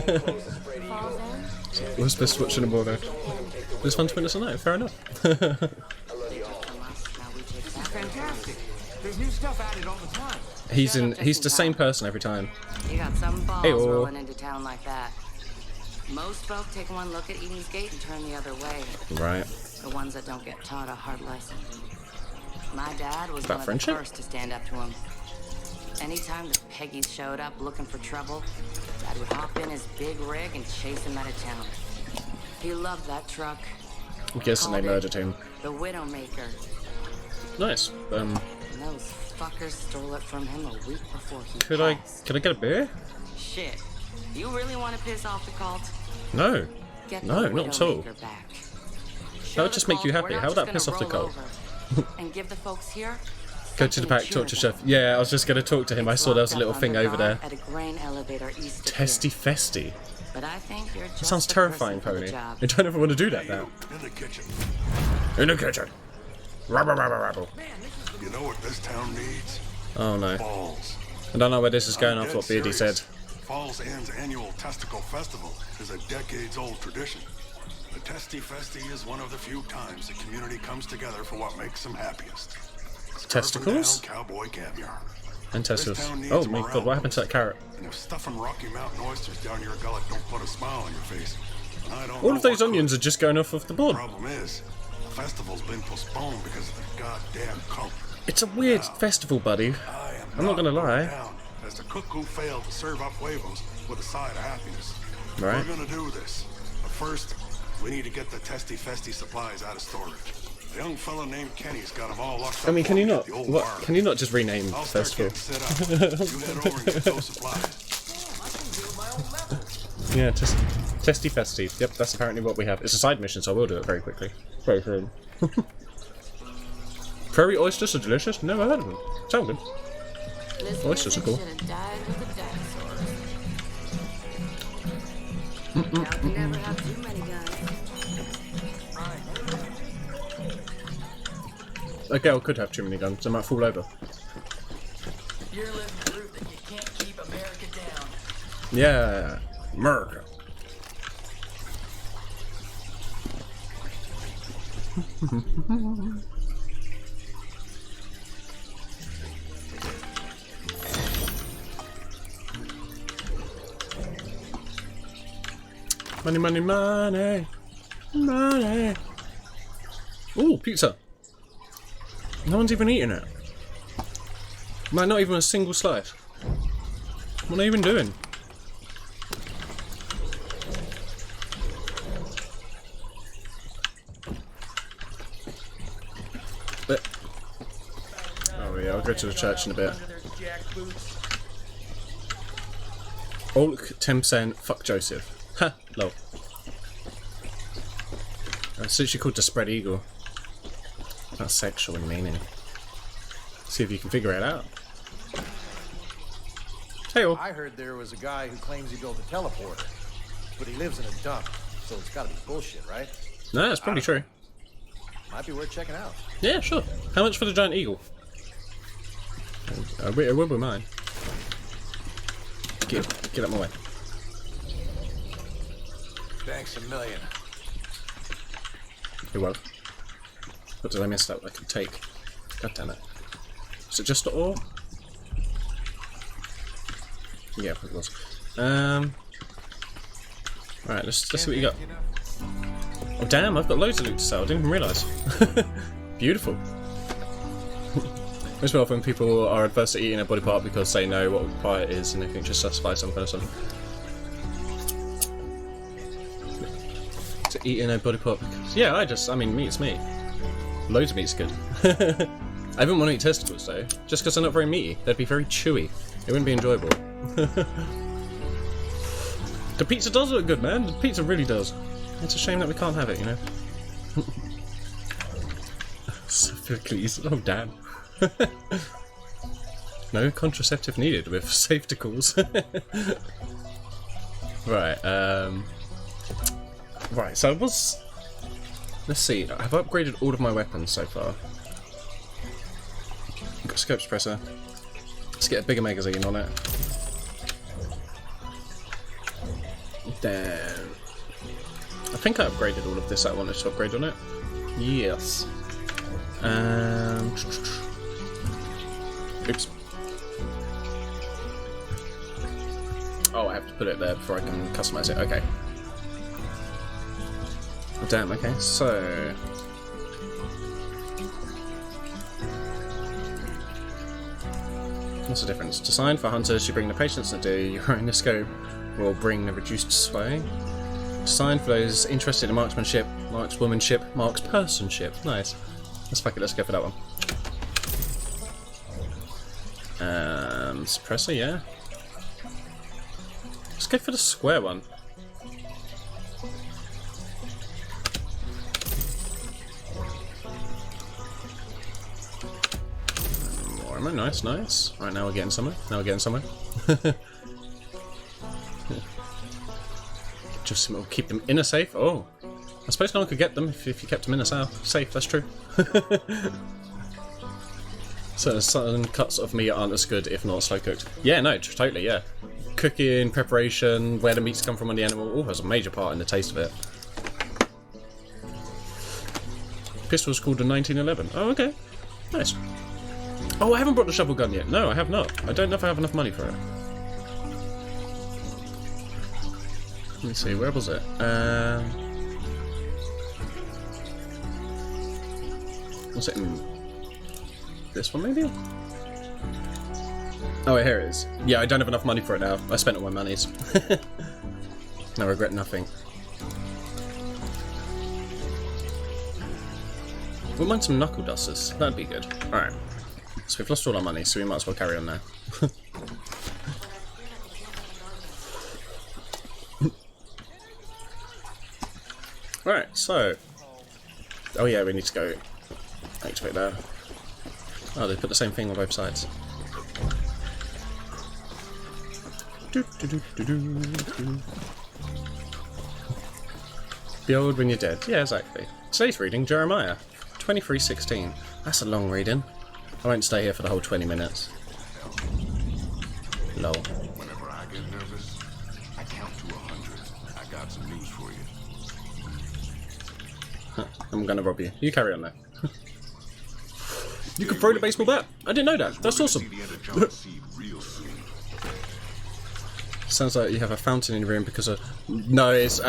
in. What's best watching a board out? It was fun to witness a night. Fair enough. Fantastic. There's new stuff added all the time. He's the same person every time. You got some balls Hey-o. rolling into town like that. Most folk take one look at Eden's Gate and turn the other way. Right. The ones that don't get taught a hard lesson. My dad was About one friendship? of the first to stand up to him. Anytime the Peggies showed up looking for trouble, Dad would hop in his big rig and chase him out of town. He loved that truck. I'm guessing they murdered him. The Widowmaker. Nice. And those fuckers stole it from him a week before he Could passed. I get a beer? Shit. You really want to piss off the cult? No. Get No, the not at all. Widowmaker back. That would just make you happy. How would that piss off the cult? And give the folks here Go to the back, talk to Chef. Yeah, I was just going to talk to him. I saw there was a little thing over there. At a grain elevator east of Testy festy. But I think you're just That sounds the terrifying, person for the Pony. job. I don't ever want to do that now. In the kitchen. In the kitchen. Rabble, rabble, rabble. You know what this town needs? Oh no. Balls. I don't know where this is going I'm after dead what Beardy serious. said. Falls Inn's annual Testicle Festival is a decades-old tradition. The Testy Festy is one of the few times the community comes together for what makes them happiest. Testicles? Down cowboy caviar. And testicles. This town needs Oh my morale god, what happened to that carrot? And if stuffing Rocky Mountain oysters down your gullet don't put a smile on your face, then I don't All know of those what onions could. are just going off of the board. The problem is, the festival's been postponed because of the goddamn cult. It's a weird festival, buddy. I'm not gonna lie. Down, as the cook who failed to serve up huevos with a side of happiness. Right. We're gonna do this. But first, we need to get the Testy Festy supplies out of storage. A young fella named Kenny's got them all locked up. I mean, can for you me not? at the old What? bar. Can you not just rename the I'll start festival? getting set up. You head over and get those supplies. Yeah, testy festy. Yep, that's apparently what we have. It's a side mission, so I will do it very quickly. Very soon. Prairie oysters are delicious. Never heard of them. Sound good. This Oysters are cool. should have died with the dinosaurs. Cow can never have too many guns. A girl could have too many guns. They might fall over. You're living proof that you can't keep America down. Yeah, America. Money, money, money, money. Ooh, pizza. No one's even eating it. Like, not even a single slice. What are they even doing? But, oh yeah, I'll go to the church in a bit. Ulk 10%, fuck Joseph. Ha, lol. It's literally called the Spread Eagle. That's sexual in meaning. See if you can figure it out. Hey all. I heard there was a guy who claims he built a teleporter, but he lives in a dump, so it's gotta be bullshit, right? No, that's probably true. Might be worth checking out. Yeah, sure. How much for the giant eagle? It will be mine. Get out my way. Thanks a million. You're welcome. What did I miss that I could take? God damn it. Is it just the ore? Yeah, it was. Right, let's see what you got. Oh damn, I've got loads of loot to sell, I didn't even realise. Beautiful. Most often people are adverse to eating a body part because they know what part it is and they think just satisfies some person. To eating a body part because... Yeah, I mean, meat's meat. Loads of meat's good. I wouldn't want to eat testicles though, just because they're not very meaty. They'd be very chewy. It wouldn't be enjoyable. The pizza does look good, man. The pizza really does. It's a shame that we can't have it, you know. Sophocles. Oh damn. No contraceptive needed with safeticles. Right. Right. So I was. Let's see. I've upgraded all of my weapons so far. Got a scope suppressor. Let's get a bigger magazine on it. Then I think I upgraded all of this that I wanted to upgrade on it. Yes. Oops. Oh, I have to put it there before I can customize it. Okay. Oh, damn, okay, so... What's the difference? Designed for hunters, you bring the patience to do your own scope. will bring the reduced sway. Sign for those interested in marksmanship, markswomanship, markspersonship. Nice. Let's fuck it, let's go for that one. Suppressor, yeah. Let's go for the square one. More ammo, nice, nice. Right, now we're getting somewhere. Now we're getting somewhere. Just we'll keep them in a safe. Oh, I suppose no one could get them if you kept them in a safe. That's true. So certain cuts of meat aren't as good if not slow cooked. Yeah, no, totally. Yeah, cooking, preparation, where the meats come from on the animal, all has a major part in the taste of it. Pistol's called a 1911. Oh, okay, nice. Oh, I haven't brought the shovel gun yet. No, I have not. I don't know if I have enough money for it. Let me see, where was it? Was it in this one maybe? Oh, here it is. Yeah, I don't have enough money for it now. I spent all my monies. I regret nothing. Wouldn't mind some knuckle dusters. That'd be good. Alright. So we've lost all our money, so we might as well carry on now. Right, so... Oh yeah, we need to go activate that. Oh, they put the same thing on both sides. Be old when you're dead. Yeah, exactly. Today's reading, Jeremiah 23:16. That's a long reading. I won't stay here for the whole 20 minutes. Lol. Whenever I get nervous, I count to 100. I got some news for you. I'm gonna rob you. You carry on there. You can throw the baseball bat. I didn't know that. That's awesome. Sounds like you have a fountain in your room because of... No, it's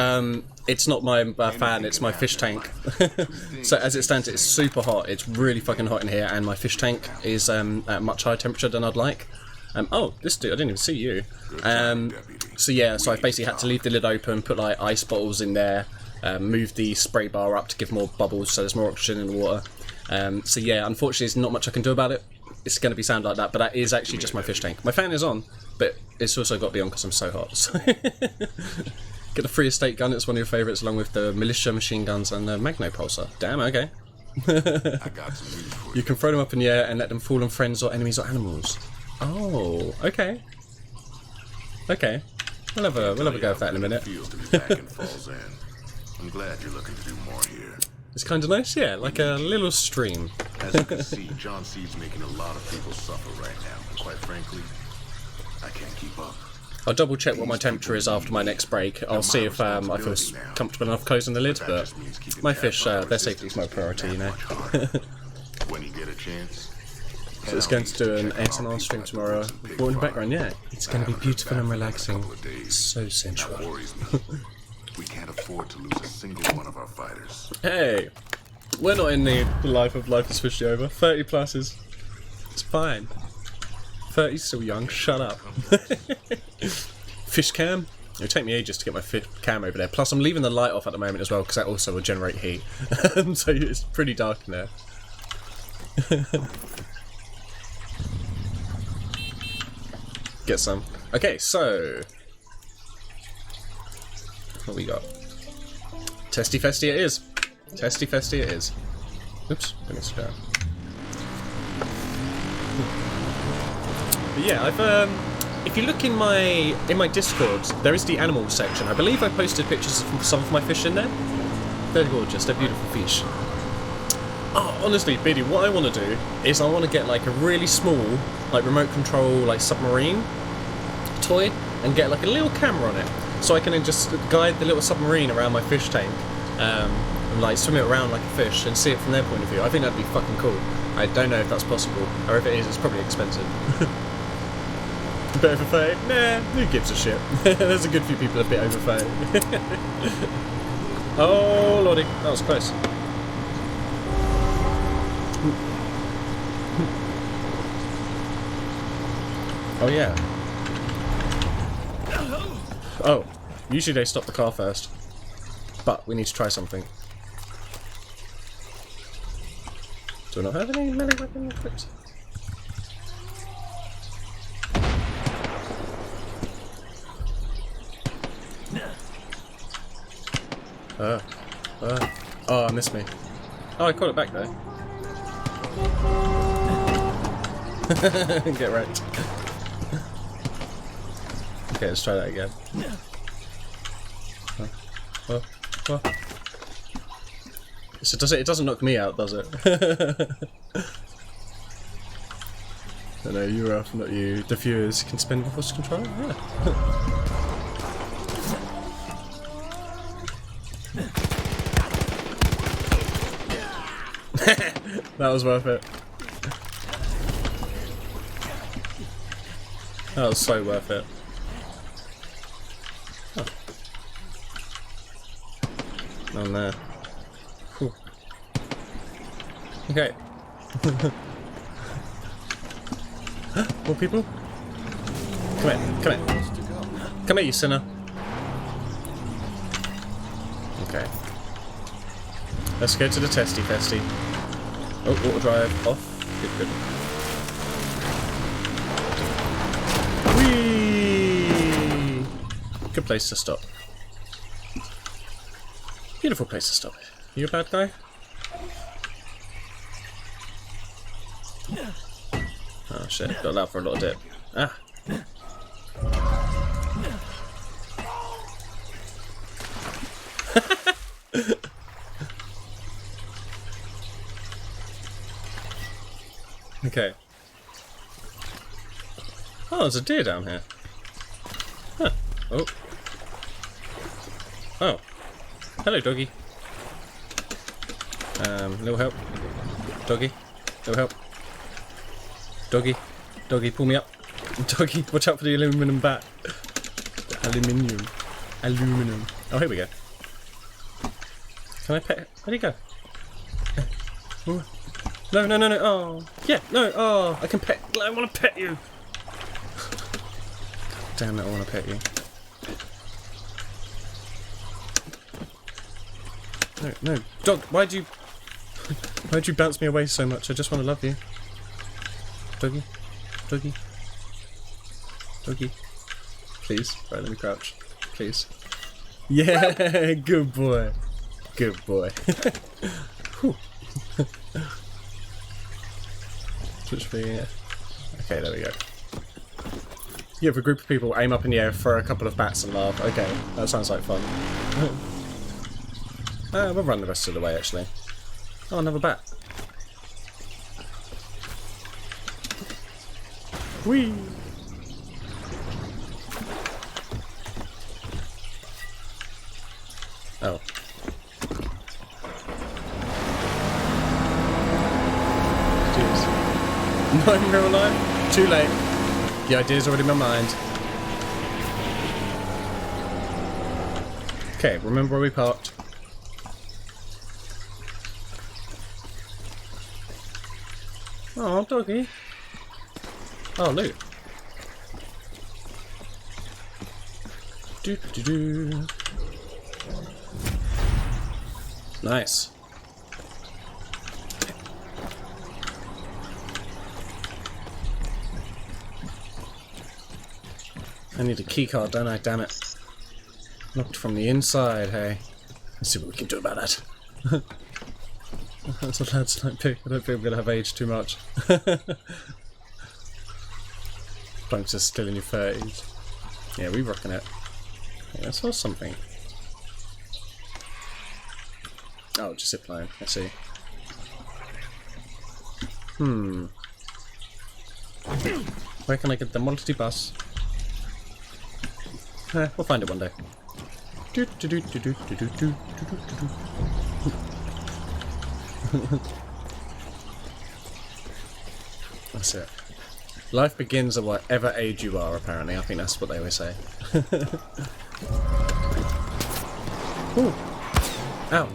not my fan, it's my fish tank. So as it stands, it's super hot. It's really fucking hot in here, and my fish tank is at a much higher temperature than I'd like. Oh, this dude, I didn't even see you. So yeah, so I basically had to leave the lid open, put like ice bottles in there, move the spray bar up to give more bubbles so there's more oxygen in the water. So yeah, unfortunately there's not much I can do about it. It's going to be sound like that, but that is actually just my fish tank. My fan is on, but it's also got to be on because I'm so hot. So get the Free Estate gun, it's one of your favourites, along with the militia machine guns and the Magnopulsar. Damn, okay. You can throw them up in the air and let them fall on friends or enemies or animals. Oh, okay. Okay. We'll have a go with that in a minute. I'm glad you're looking to do more here. It's kind of nice, yeah, like a little stream. As you can see, John C's making a lot of people suffer right now, and quite frankly, I can't keep up. I'll double check what my temperature is after my next break. I'll see if I feel comfortable enough closing the lid, but my fish, their safety is my priority, you know. When you get a chance. So it's going to do an ASMR stream tomorrow. What in the background? Yeah, it's going to be beautiful and relaxing. So sensual. We can't afford to lose a single one of our fighters. Hey, we're not in the life is officially over. 30 plus is, it's fine. 30's still young. Shut up. Fish cam. It'll take me ages to get my fish cam over there. Plus, I'm leaving the light off at the moment as well because that also will generate heat. So it's pretty dark in there. Get some. Okay, so. What we got? Testy festy it is. Testy festy it is. Oops, I missed that. But yeah, I've if you look in my Discord, there is the animal section. I believe I posted pictures of some of my fish in there. They're gorgeous. They're beautiful fish. Oh, honestly, Biddy, what I want to do is I want to get like a really small, like remote control, like submarine toy, and get like a little camera on it. So I can then just guide the little submarine around my fish tank, and like swim it around like a fish and see it from their point of view. I think that'd be fucking cool. I don't know if that's possible, or if it is, it's probably expensive. A bit overfed? Nah, who gives a shit? There's a good few people a bit overfed. Oh lordy, that was close. Oh yeah. Oh, usually they stop the car first. But we need to try something. Do we not have any melee weapon equipped? Oh, I missed me. Oh, I caught it back though. Get wrecked. Okay, let's try that again. So it doesn't knock me out, does it? I know, you're off, not you. The viewers can spin with force control? Yeah. That was worth it. That was so worth it. Oh. On there. Whew. Okay. More people? Come here, come here. Come here, you sinner. Okay. Let's go to the testy festy. Oh, auto drive off. Good, good. Whee! Good place to stop. Beautiful place to stop. You a bad guy? Oh shit, got allowed for a little dip. Ah! Okay. Oh, there's a deer down here. Huh. Oh. Oh. Hello, doggy. Little help. Doggy. Little help. Doggy. Doggy, pull me up. Doggy, watch out for the aluminum bat. Aluminium. Aluminum. Oh, here we go. Can I pet it? Where'd he go? Ooh. No, no, no, no. Oh. Yeah, no. Oh, I can pet. I want to pet you. Damn it, I want to pet you. No, no. Dog, why'd you bounce me away so much? I just want to love you. Doggy. Doggy. Doggy. Please. Right, let me crouch. Please. Yeah, good boy. Good boy. Switch for yeah. Okay, there we go. You have a group of people aim up in the air, throw a couple of bats and laugh. Okay, that sounds like fun. We'll run the rest of the way actually. Oh, another bat. Whee! Oh. Jeez. Not in real life? Too late. The idea's already in my mind. Okay, remember where we parked. Oh, doggy. Oh, loot. Do. Nice. I need a key card, don't I? Damn it. Locked from the inside, hey. Let's see what we can do about that. That's a lad snipe pick. I don't think I'm going to have aged too much. Bunks are still in your 30s. Yeah, we're rocking it. Yeah, I saw something. Oh, just zip line. I see. Where can I get the multi-bus? We'll find it one day. That's it. Life begins at whatever age you are, apparently. I think that's what they always say. Ooh. Ow.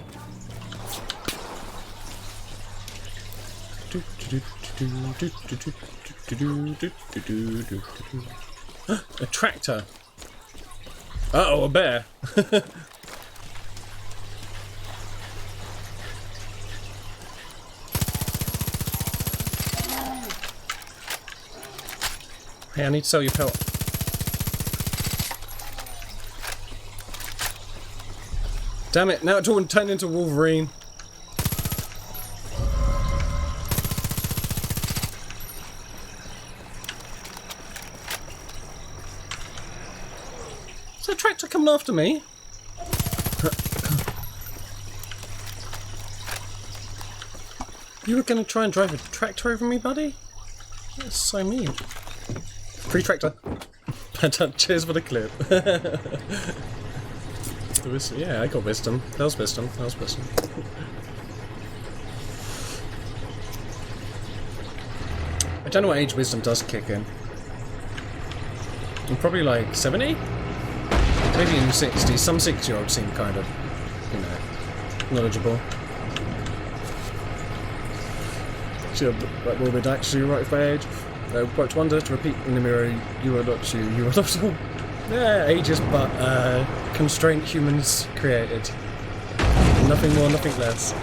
A tractor. Uh-oh, a bear. Hey, I need to sell your pelt. Damn it, now it's all turned into Wolverine. Is that tractor coming after me? You were gonna try and drive a tractor over me, buddy? That's so mean. Free tractor. Cheers for the clip. Yeah, I got wisdom. That was wisdom. That was wisdom. I don't know what age wisdom does kick in. I'm probably like 70? Maybe in the 60s. Some 6-year-olds seem kind of, you know, knowledgeable. Sure, that will be actually right for age. Worked wonder to repeat in the mirror, you are not you, you are not all. Yeah, ages but constraint humans created. Nothing more, nothing less.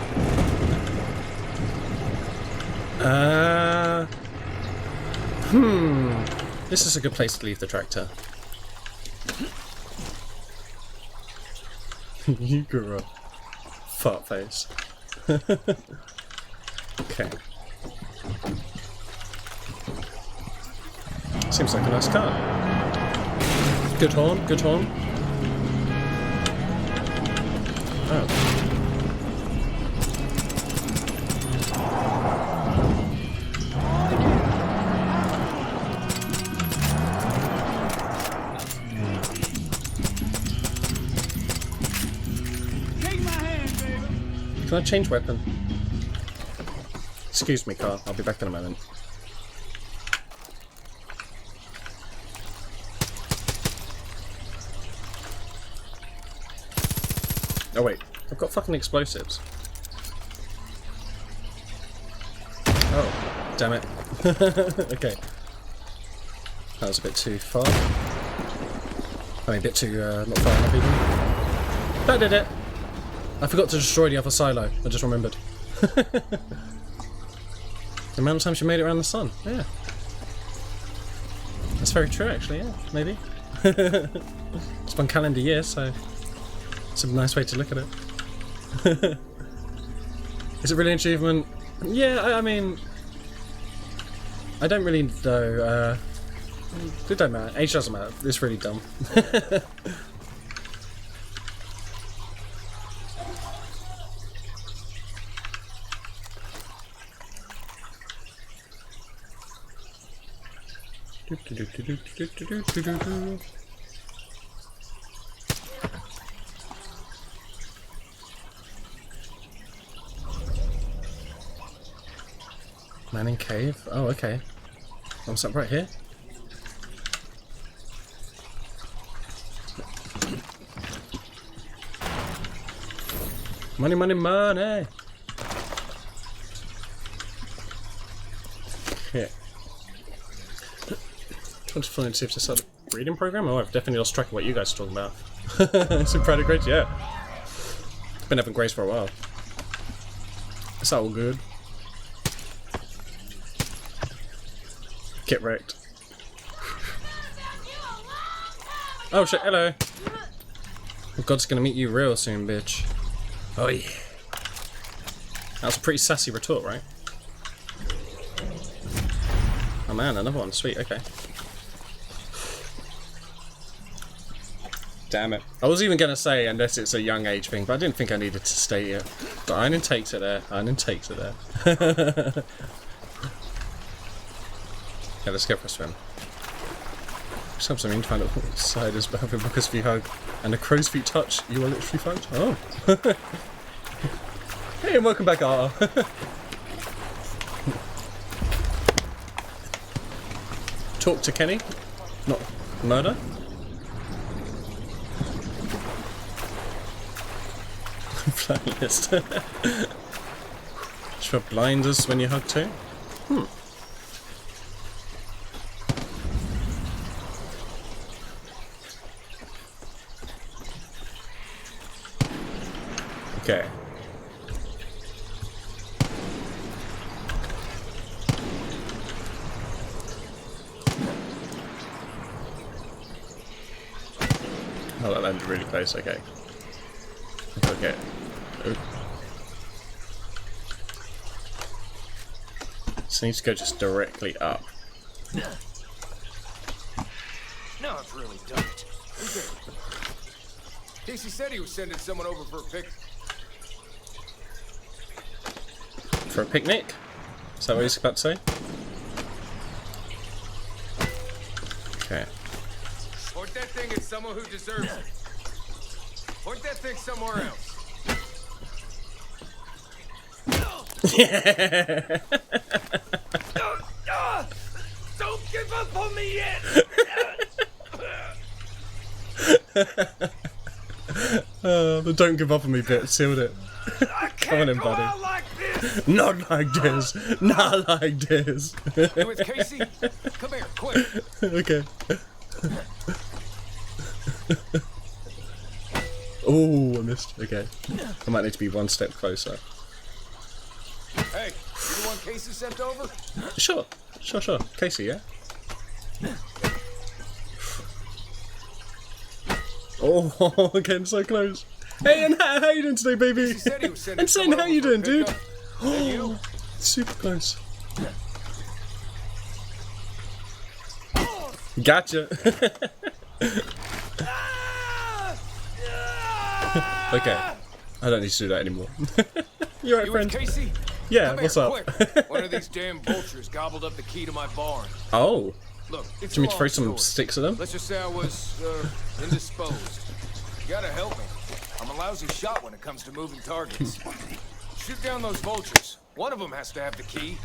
This is a good place to leave the tractor. You grew up. Fart face. Okay. Seems like a nice car. Good horn, good horn. Oh. Take my hand, baby. Can I change weapon? Excuse me, car. I'll be back in a moment. Oh wait, I've got fucking explosives. Oh, damn it. Okay. That was a bit too far. I mean, a bit too, not far enough even. That did it! I forgot to destroy the other silo, I just remembered. The amount of times you made it around the sun, yeah. That's very true actually, yeah, maybe. It's one calendar year, so it's a nice way to look at it. Is it really an achievement? Yeah, I mean, I don't really know. It don't matter. Age doesn't matter. It's really dumb. Man in cave? Oh, okay. What's up right here? Money, money, money! Yeah. Trying to find see if this is a reading program. Oh, I've definitely lost track of what you guys are talking about. Some Friday Grace, yeah. Been having Grace for a while. It's all good. Get wrecked. Oh shit, hello. God's gonna meet you real soon, bitch. Oh yeah. That was a pretty sassy retort, right? Oh man, another one. Sweet, okay. Damn it. I was even gonna say, unless it's a young age thing, but I didn't think I needed to state it. But Iron takes it there. Iron takes it there. Yeah, let's go for a swim. Which helps me to find out what side is better because if you hug and a crow's feet touch, you are literally fucked. Oh. Hey, and welcome back, Arta. Talk to Kenny, not murder. Flying list. Should have blinders when you hug too? Hmm. Okay. Oh, that landed really close, okay. Okay. So I need to go just directly up. No, I've really done it. Who's there? Casey said he was sending someone over for a pic. For a picnic? Is that what he's about to say? Okay. Point that thing at someone who deserves it. Point that thing somewhere else. Don't give up on me yet! The don't give up on me bit sealed it. Come on in, buddy. Like this. Not like this. Not like this. You with Casey? Come here, quick. Okay. Oh, I missed. Okay. I might need to be one step closer. Hey, you the one Casey sent over? Sure. Sure. Casey, yeah? Oh, again, so close. Hey, and how you doing today, baby? Insane, how you doing, dude? Oh, super close. Gotcha. Okay, I don't need to do that anymore. You alright, friend? Casey? Yeah, Come what's here, up? Quick. One of these damn vultures gobbled up the key to my barn. Oh. Look, it's Do you a mean to throw long some story. sticks at them? Let's just say I was indisposed. You gotta help me. I'm a lousy shot when it comes to moving targets. Shoot down those vultures. One of them has to have the key.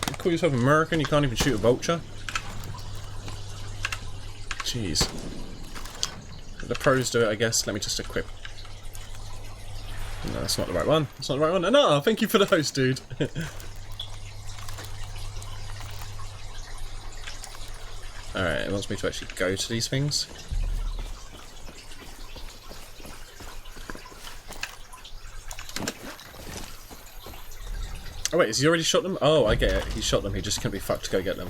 You call yourself American, you can't even shoot a vulture? Jeez. The pros do it, I guess. Let me just equip. No, that's not the right one. That's not the right one. No, thank you for the host, dude. Alright, it wants me to actually go to these things. Oh wait, has he already shot them? Oh, I get it. He shot them, he just couldn't be fucked to go get them.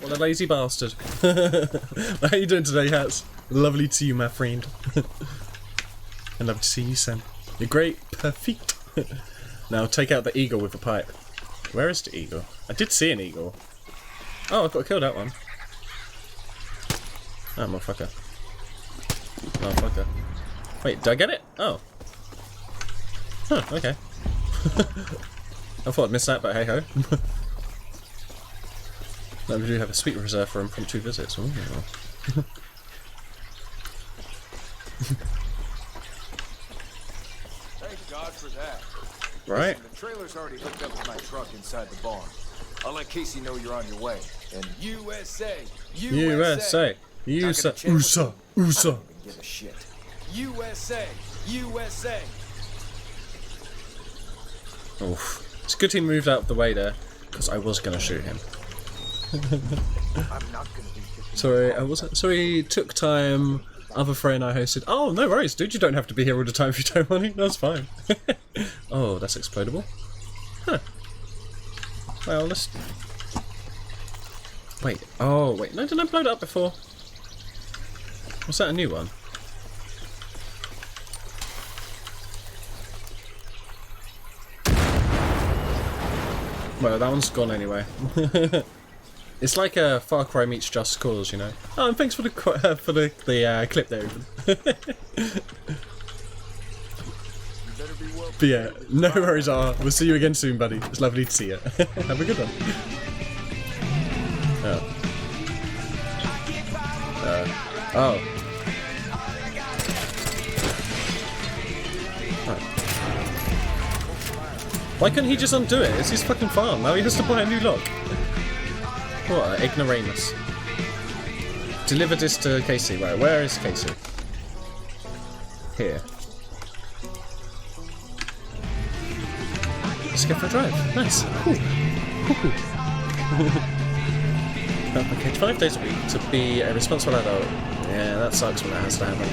What a lazy bastard. How you doing today, Hats? Lovely to see you, my friend. And love to see you, Sam. You're great. Perfect. Now take out the eagle with the pipe. Where is the eagle? I did see an eagle. Oh, I've got to kill that one. Oh, motherfucker. Motherfucker. Wait, did I get it? Oh. Huh, okay. I thought I'd miss that, but hey ho. Now we do have a sweet reserve for him from 2 visits. Ooh. Thank God for that. Right. Listen, the trailer's already hooked up to my truck inside the barn. I'll let Casey know you're on your way. And USA! USA! USA! USA! Give a shit. USA! USA! Oof. It's a good he moved out of the way there, because I was going to shoot him. I'm not gonna be Sorry, I wasn't. Sorry, took time. Other friend I hosted. Oh, no worries, dude. You don't have to be here all the time if you don't want to. That's fine. Oh, that's explodable. Huh. Well, let's. Wait. Oh, wait. No, didn't I blow it up before? Was that a new one? Well, that one's gone anyway. It's like a Far Cry meets Just Cause, you know. Oh, and thanks for the clip there, even. But yeah, no worries, we'll see you again soon, buddy. It's lovely to see you. Have a good one. Oh. Why couldn't he just undo it? It's his fucking farm. Now he has to buy a new lock. What an ignoramus. Deliver this to Casey. Right, where is Casey? Here. Let's go for a drive. Nice. Okay, 5 days a week to be a responsible adult. Yeah, that sucks when that has to happen.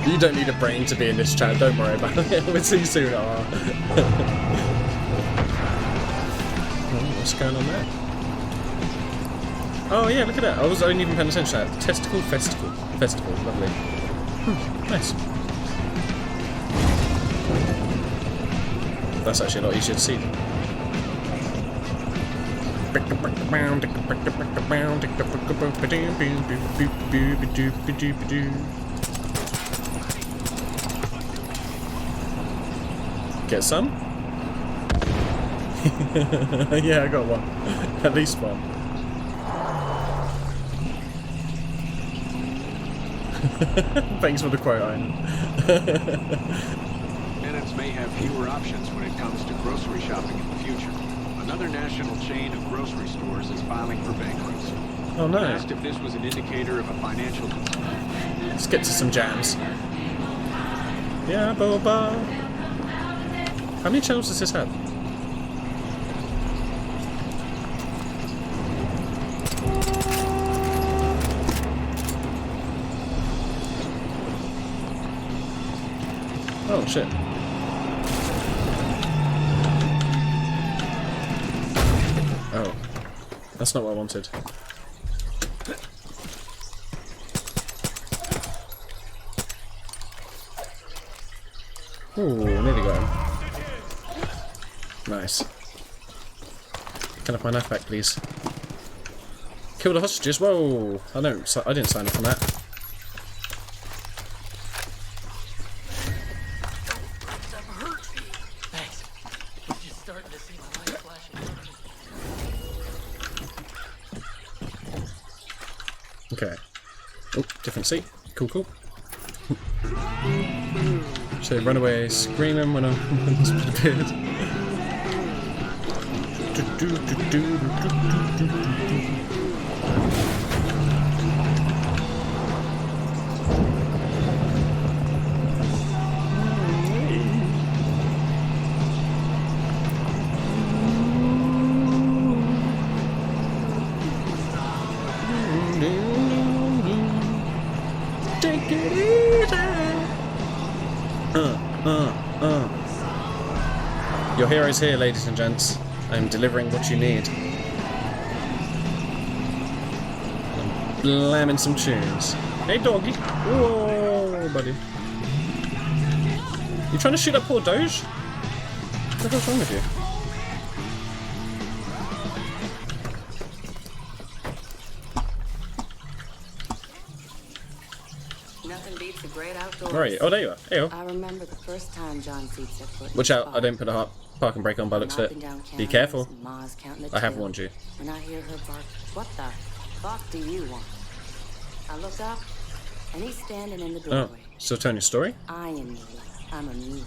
You don't need a brain to be in this chat, don't worry about it. We'll see you soon. Oh, what's going on there? Oh yeah, look at that. I wasn't even paying attention to that. Testicle Festival. Lovely. Nice. That's actually a lot easier to see. Get some? Yeah, I got one. At least one. Thanks for the quote, Ian. Tenants may have fewer options when it comes to grocery shopping in the future. Another national chain of grocery stores is filing for bankruptcy. Oh no. I asked if this was an indicator of a financial... Let's get to some jams. Yeah, boba. How many channels does this have? Oh shit. Oh. That's not what I wanted. Ooh, nearly got him. Nice. Can I have my knife back, please? Kill the hostages. Whoa! I didn't sign up on that. Okay. Oh, different seat. Cool, cool. So run away screaming when I'm disappeared. Take it easy. Your hero's here, ladies and gents. I am delivering what you need. I'm blamming some tunes. Hey, doggy. Whoa, buddy. You trying to shoot that poor Doge? What the hell's wrong with you? Nothing beats the great outdoors. Where are you? Oh, there you are. Hey, oh. I remember the first time John Seed set foot. Watch out, I didn't put a parking brake on by the looks of it. Be careful. I have warned you. When I hear her bark, what the fuck do you want? I look up, and he's standing in the doorway. Oh, still telling your story? Eyeing me like I'm a mule.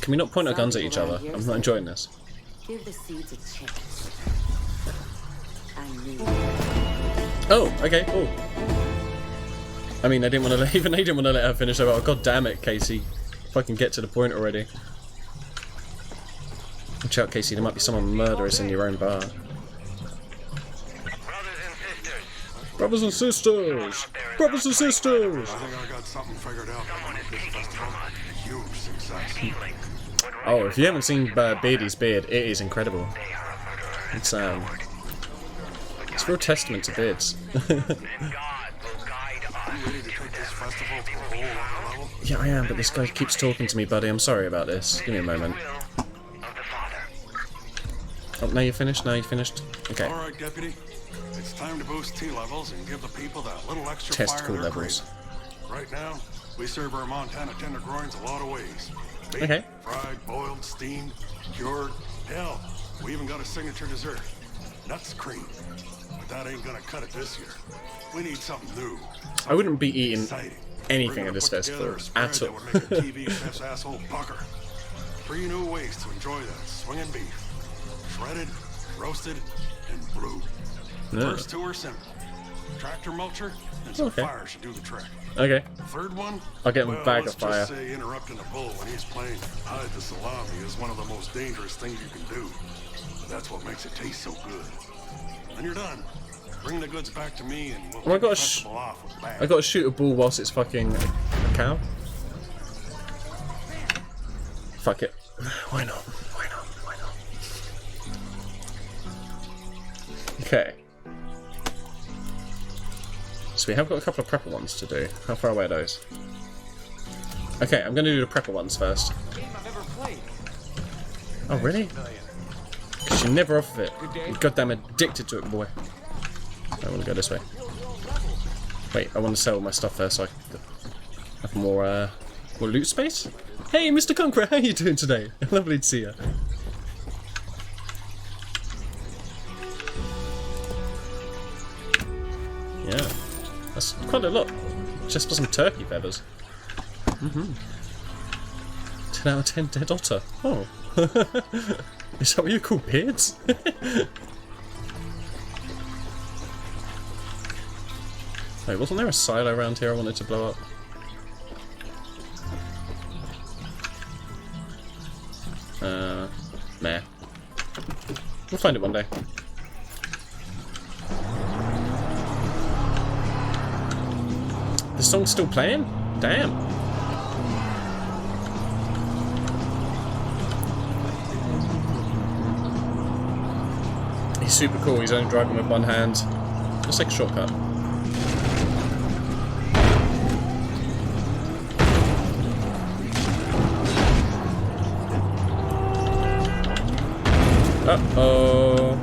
Can we not point our guns at each other? I'm not enjoying this. Give the seeds a chance. I knew. Oh, okay, cool. I mean, I didn't want to even they didn't want to let her finish. Oh, god damn it, Casey! Fucking get to the point already. Watch out, Casey. There might be someone murderous in your own bar. Brothers and sisters! Brothers and sisters! I think I got something figured out. This festival, a huge success. Oh, if you haven't seen Beardy's beard, it is incredible. It's a real testament to beards. Yeah, I am, but this guy keeps talking to me, buddy. I'm sorry about this. Give me a moment. Oh, now you're finished? Now you're finished? Okay. Alright, Deputy. It's time to boost T levels and give the people that little extra Testicle fire levels. Right now, we serve our Montana tenderloins a lot of ways. Baked, Okay. fried, boiled, steamed, cured. Hell, we even got a signature dessert. Nuts cream. But that ain't gonna cut it this year. We need something new. I wouldn't be eating Exciting. anything at this festival at all. That would make a TV chef's asshole pucker. 3 new ways to enjoy that swinging beef. Shredded, roasted, and brewed. Yeah. First 2 are simple. Tractor mulcher and some fire should do the trick. Okay. The third one? I'll get him a bag let's of fire. just say interrupting a bull when he's playing hide the salami is one of the most dangerous things you can do. But that's what makes it taste so good. When you're done, Bring the goods back to me and we'll Oh, I kick got the a festival off with a bang. I got to shoot a ball whilst it's fucking a cow. Fuck it. Why not? Why not? Why not? Okay. So we have got a couple of prepper ones to do. How far away are those? Okay, I'm going to do the prepper ones first. Oh, really? Because you're never off of it. You're goddamn addicted to it, boy. I want to go this way. Wait, I want to sell my stuff first so I can have more loot space? Hey, Mr. Conqueror, how are you doing today? Lovely to see you. Yeah, that's quite a lot. Just for some turkey feathers. 10 out of 10 dead otter. Oh. Is that what you call beards? Wait, wasn't there a silo around here I wanted to blow up? Nah. We'll find it one day. The song's still playing? Damn. He's super cool, he's only driving with one hand. Let's take a shortcut. Uh-oh.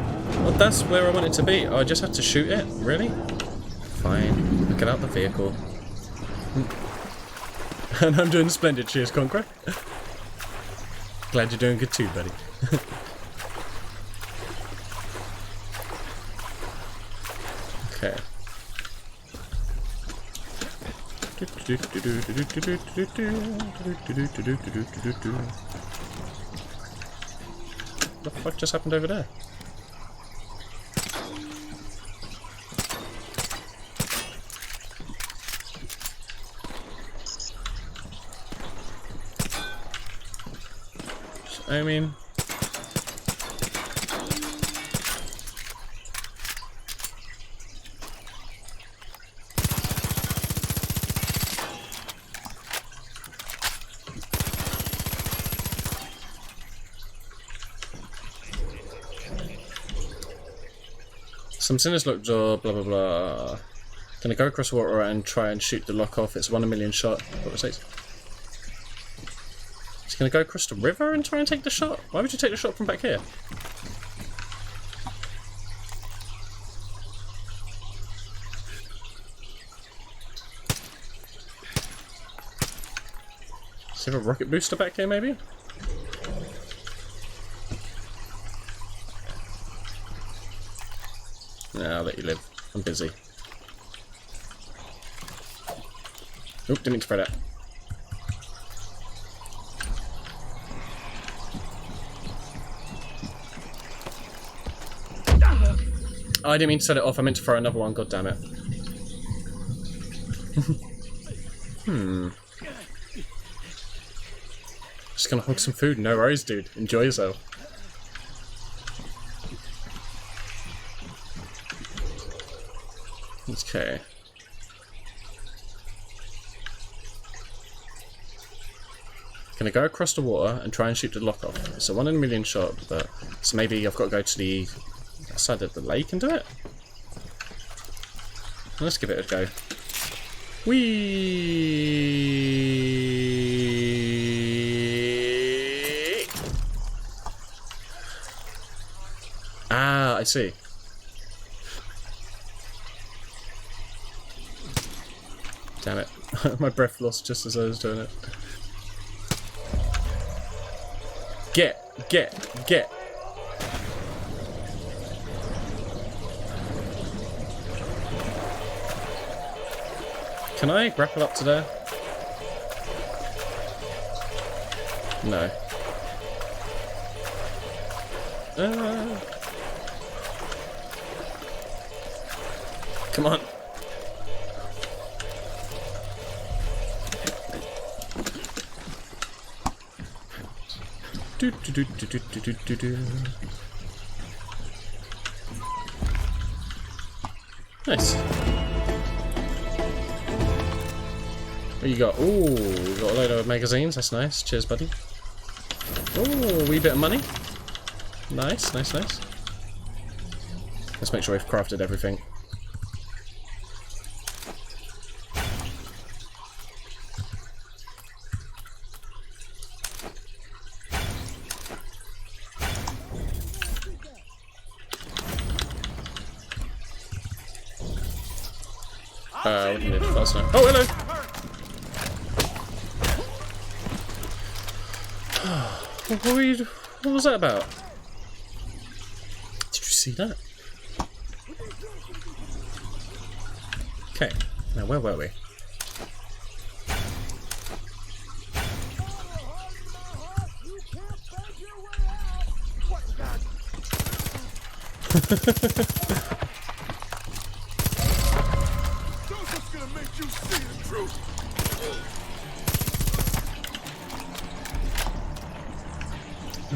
Well, that's where I want it to be. Oh, I just have to shoot it? Really? Fine. Get out the vehicle. And I'm doing splendid. Cheers, Conqueror. Glad you're doing good too, buddy. Okay. What the fuck just happened over there? I mean... Some sinners look blah blah blah. Can I go across the water and try and shoot the lock off? It's 1 in a million shot. What was it? Is he gonna go across the river and try and take the shot? Why would you take the shot from back here? Is there a rocket booster back here maybe? Nah, I'll let you live. I'm busy. Oop, didn't mean to spread out. Oh, I didn't mean to set it off. I meant to throw another one. God damn it. Just gonna hog some food. No worries, dude. Enjoy yourself. Okay. Gonna go across the water and try and shoot the lock off. It's a 1 in a million shot, but so maybe I've got to go to the side of the lake and do it. Let's give it a go. Whee! Ah, I see. Damn it. My breath lost just as I was doing it. Get! Can I grapple up to there? No. Come on. Nice. What you got? Ooh, we got a load of magazines. That's nice. Cheers, buddy. Ooh, a wee bit of money. Nice, nice, nice. Let's make sure we've crafted everything. What do you need first now? Oh, hello! What was that about? Did you see that? Okay, now where were we?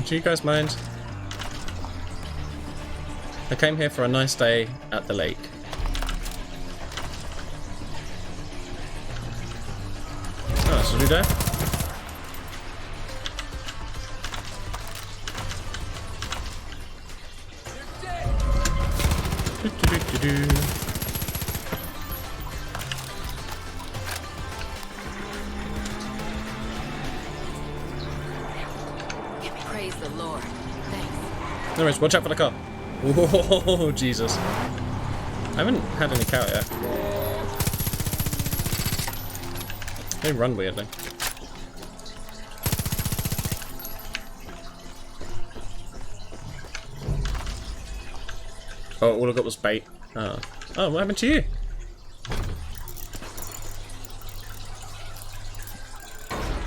Do you guys mind? I came here for a nice day at the lake. Oh, so we there? Praise the Lord. Thanks. No worries, watch out for the car. Oh, Jesus. I haven't had any cow yet. They run weirdly. Oh, all I got was bait. Oh. Oh, what happened to you?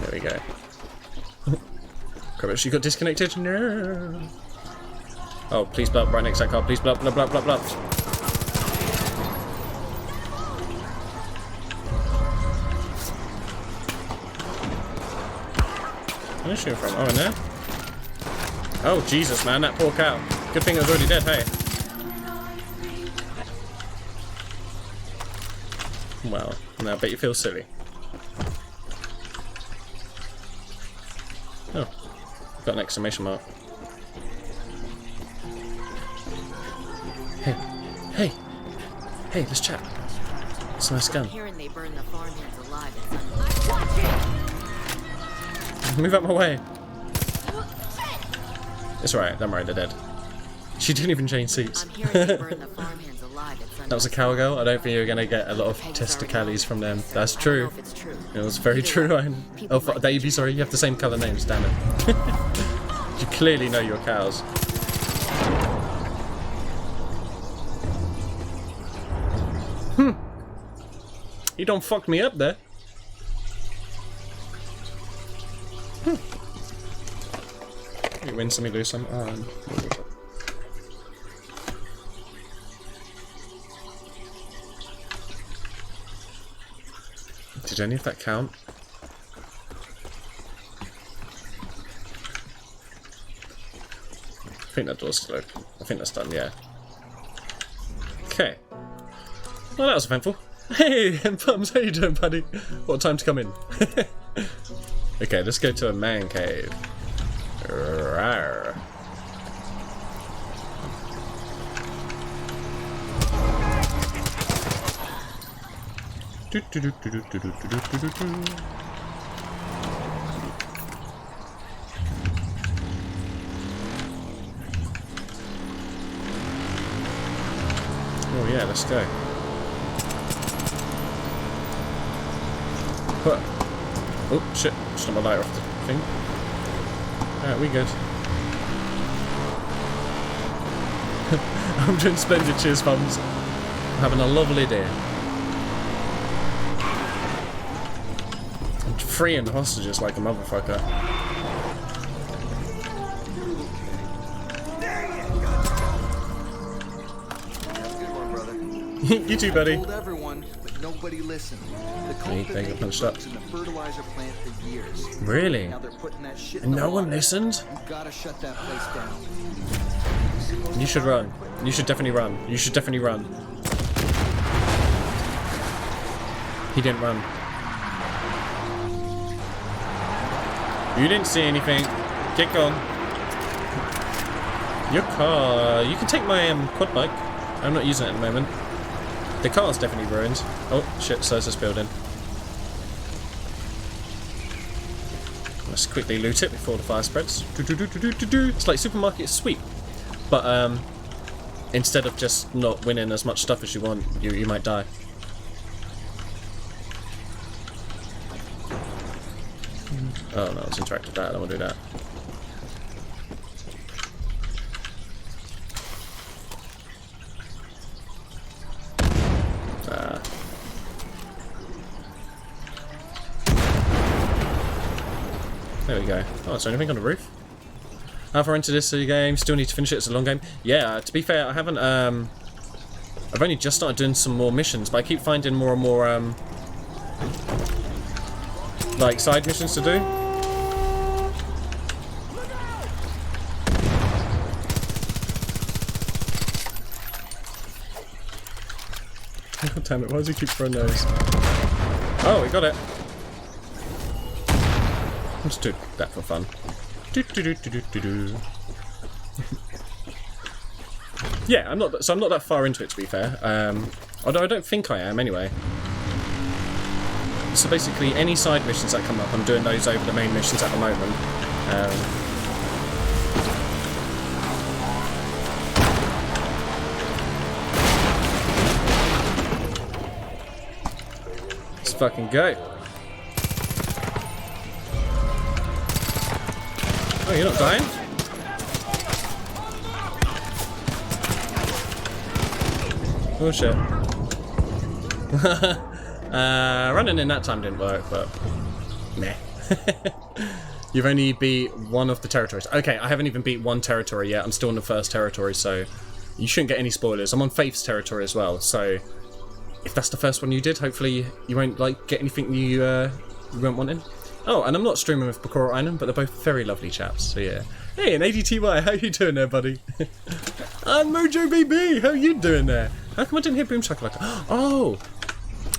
There we go. Crap, she got disconnected? No. Oh, please blow up right next to that car. Please blow up, blow up, blow up, blow up, blow up. Where is she from? Oh, in there? Oh, Jesus, man, that poor cow. Good thing it was already dead, hey? Well, now I bet you feel silly. Oh, got an exclamation mark. Hey, hey, hey, let's chat. It's a nice gun. Hearing they burn the farmhands alive. Move out my way. It's alright, don't worry, they're dead. She didn't even change seats. I'm hearing they burn the farmhands alive. That was a cowgirl. I don't think you're gonna get a lot of testicales from them. That's true. It was very true. Oh, Davey, sorry, you have the same colour names, damn it. You clearly know your cows. You don't fuck me up there. You win some, you lose some. Did any of that count? I think that door's still open. I think that's done, yeah. Okay. Well, that was eventful. Hey, Bums, how you doing, buddy? What time to come in? Okay, let's go to a man cave. Rawr. Oh yeah, let's go. Oh shit, just knocked my lighter off the thing. Alright, we good. I'm doing splendid, cheers, Bums. I'm having a lovely day. I'm freeing hostages like a motherfucker. You too, buddy. Told everyone, but nobody listened. The They got punched up. in the fertilizer plant for years. Really? Now they're putting that shit in And the no one water. listened? You gotta shut that place down. You should run. You should definitely run. You should definitely run. He didn't run. You didn't see anything. Get gone. Your car. You can take my quad bike. I'm not using it at the moment. The car's definitely ruined. Oh shit! So is this building. Let's quickly loot it before the fire spreads. It's like supermarket sweep, but instead of just not winning as much stuff as you want, you might die. Oh no, let's interact with that. I don't want to do that. There we go. Oh, is there anything on the roof? How far into this game? Still need to finish it. It's a long game. Yeah, to be fair, I haven't. I've only just started doing some more missions, but I keep finding more and more like side missions to do. God damn it! Why does he keep throwing those? Oh, we got it. Let's do that for fun. Yeah, I'm not that far into it, to be fair. Although I don't think I am anyway. So basically, any side missions that come up, I'm doing those over the main missions at the moment. Let's fucking go. Oh, you're not dying? Oh shit. Running in that time didn't work, but meh. You've only beat one of the territories. Okay, I haven't even beat one territory yet. I'm still in the first territory, so you shouldn't get any spoilers. I'm on Faith's territory as well, so if that's the first one you did, hopefully you won't like get anything you weren't wanting. Oh, and I'm not streaming with Bakura Island, but they're both very lovely chaps, so yeah. Hey, and ADTY, how you doing there, buddy? I'm Mojo Baby, how you doing there? How come I didn't hear Boom Shakalaka? Oh!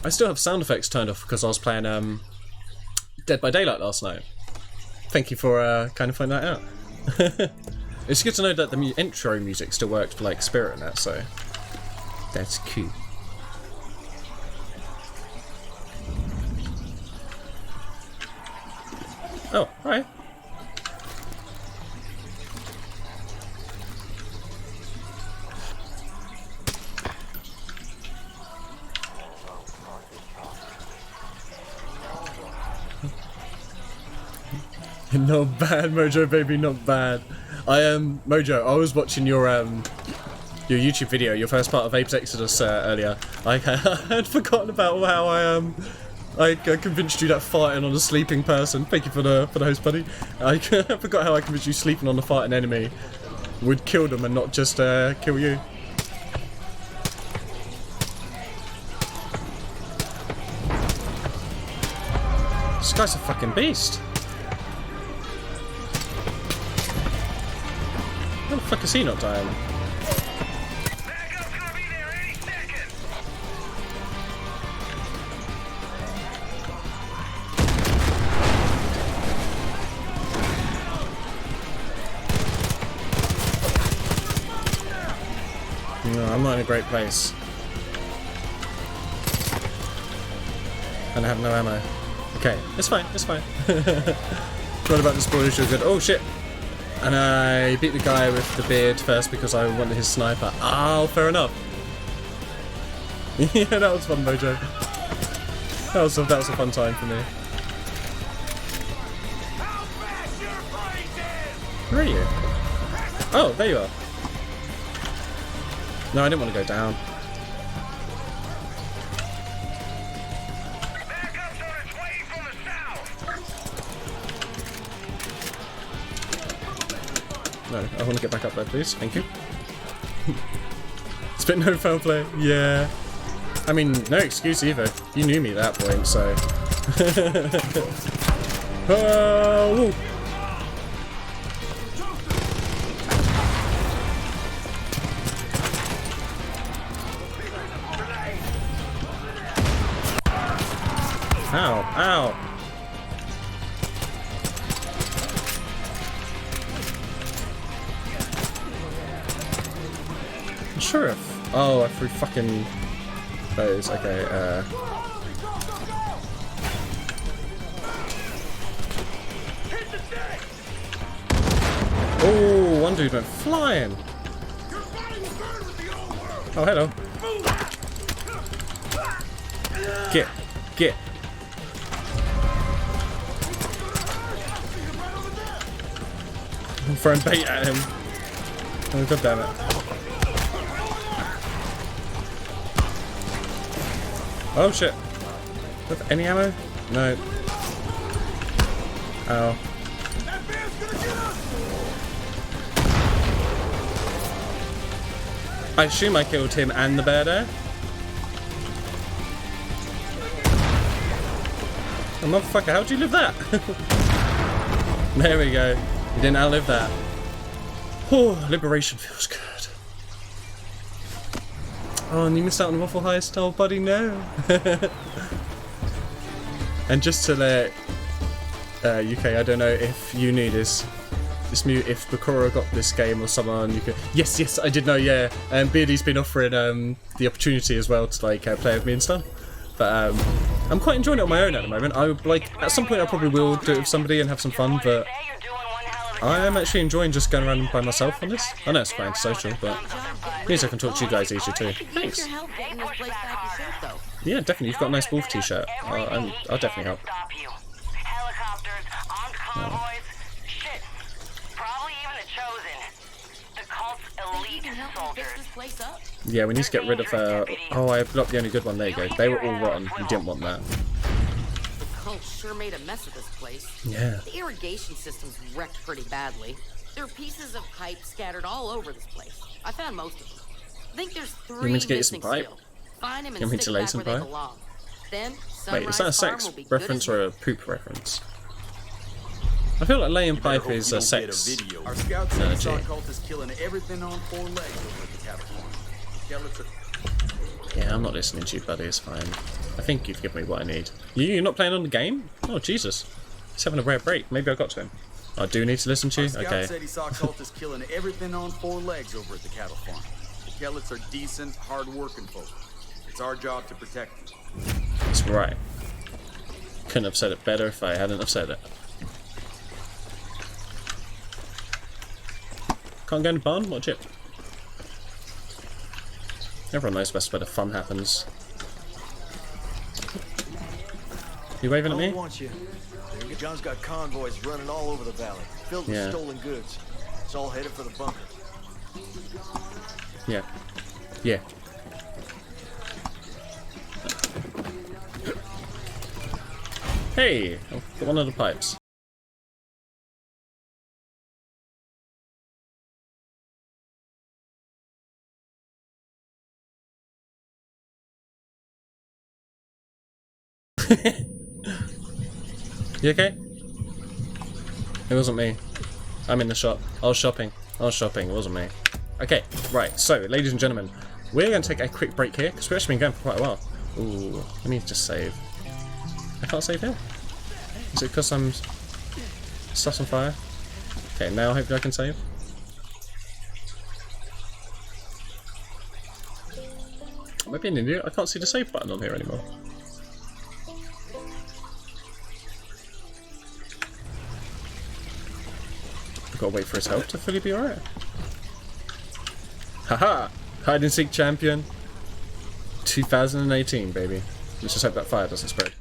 I still have sound effects turned off because I was playing Dead by Daylight last night. Thank you for kind of finding that out. It's good to know that the intro music still worked for like Spirit and that, so that's cute. Oh, hi. Not bad, Mojo Baby, not bad. Mojo, I was watching your YouTube video, your first part of Ape's Exodus earlier. I had forgotten about how I convinced you that farting on a sleeping person. Thank you for the host, buddy. I forgot how I convinced you sleeping on a farting enemy would kill them and not just kill you. This guy's a fucking beast. How the fuck is he not dying? No, I'm not in a great place. And I have no ammo. Okay, it's fine, it's fine. What about the spoilers? You're good. Oh shit! And I beat the guy with the beard first because I wanted his sniper. Oh, fair enough. Yeah, that was fun, Mojo. That was a fun time for me. Where are you? Oh, there you are. No, I didn't want to go down. No, I want to get back up there, please. Thank you. It's been no foul play. Yeah. I mean, no excuse either. You knew me at that point, so. Oh! Ow, ow. Sheriff. Oh, I threw fucking those. Okay, oh, one dude went flying. Oh, hello. Get. I'm throwing bait at him. Oh, god damn it. Oh shit. With any ammo? No. Ow. I assume I killed him and the bear there. Oh, motherfucker, how'd you live that? There we go. You didn't outlive that. Oh, liberation feels good. Oh, and you missed out on Waffle Heist. Oh, buddy, no. And just to let UK, I don't know if you knew this. If Bakura got this game or someone, you could. Yes, I did know. Yeah, and Beardy's been offering the opportunity as well to like play with me and stuff. But I'm quite enjoying it on my own at the moment. I would like at some point I probably will do it with somebody and have some fun. But I am actually enjoying just going around by myself on this. I know it's quite social, but it means I can talk to you guys easier too. Thanks. Yeah, definitely. You've got a nice wolf t-shirt. I'll definitely help. Oh. Yeah, we need to get rid of oh, I blew up the only good one. There you go. They were all rotten. We didn't want that. The cult sure made a mess of this place. Yeah. The irrigation system's wrecked pretty badly. There are pieces of pipe scattered all over this place. I found most of them. I think there's 3 You want me to get you some missing pipe? still. Find him and You want me stick to lay back some where they pipe? belong. Then, Wait, is that a Sunrise Farm sex will be good reference as or a poop reference? I feel like laying pipe is a sex Our scouts say analogy. the cult is killing everything on 4 legs over at the cattle farm. Yeah, I'm not listening to you, buddy. It's fine. I think you've given me what I need. You're not playing on the game? Oh, Jesus. He's having a rare break. Maybe I got to him. I do need to listen to you? Our Okay. scout said he saw cultists killing everything on 4 legs over at the cattle farm. The Kellets are decent, hard-working folk. It's our job to protect them. That's right. Couldn't have said it better if I hadn't have said it. Can't go in the barn? Watch it. Everyone knows best where the fun happens. You waving at me? Want you. John's got convoys running all over the valley, filled with Yeah. stolen goods. It's all headed for the bunker. Yeah. Yeah. Hey! I've got one of the pipes. You okay? It wasn't me. I'm in the shop. I was shopping. It wasn't me. Okay, right, so, ladies and gentlemen, we're going to take a quick break here, because we've actually been going for quite a while. Ooh, let me just save. I can't save here? Is it because I'm stuff's on fire? Okay, now hopefully I can save. Am I being an idiot? I can't see the save button on here anymore. Gotta wait for his health to fully be alright. Haha! Hide and seek champion 2018, baby. Let's just hope that fire doesn't spread.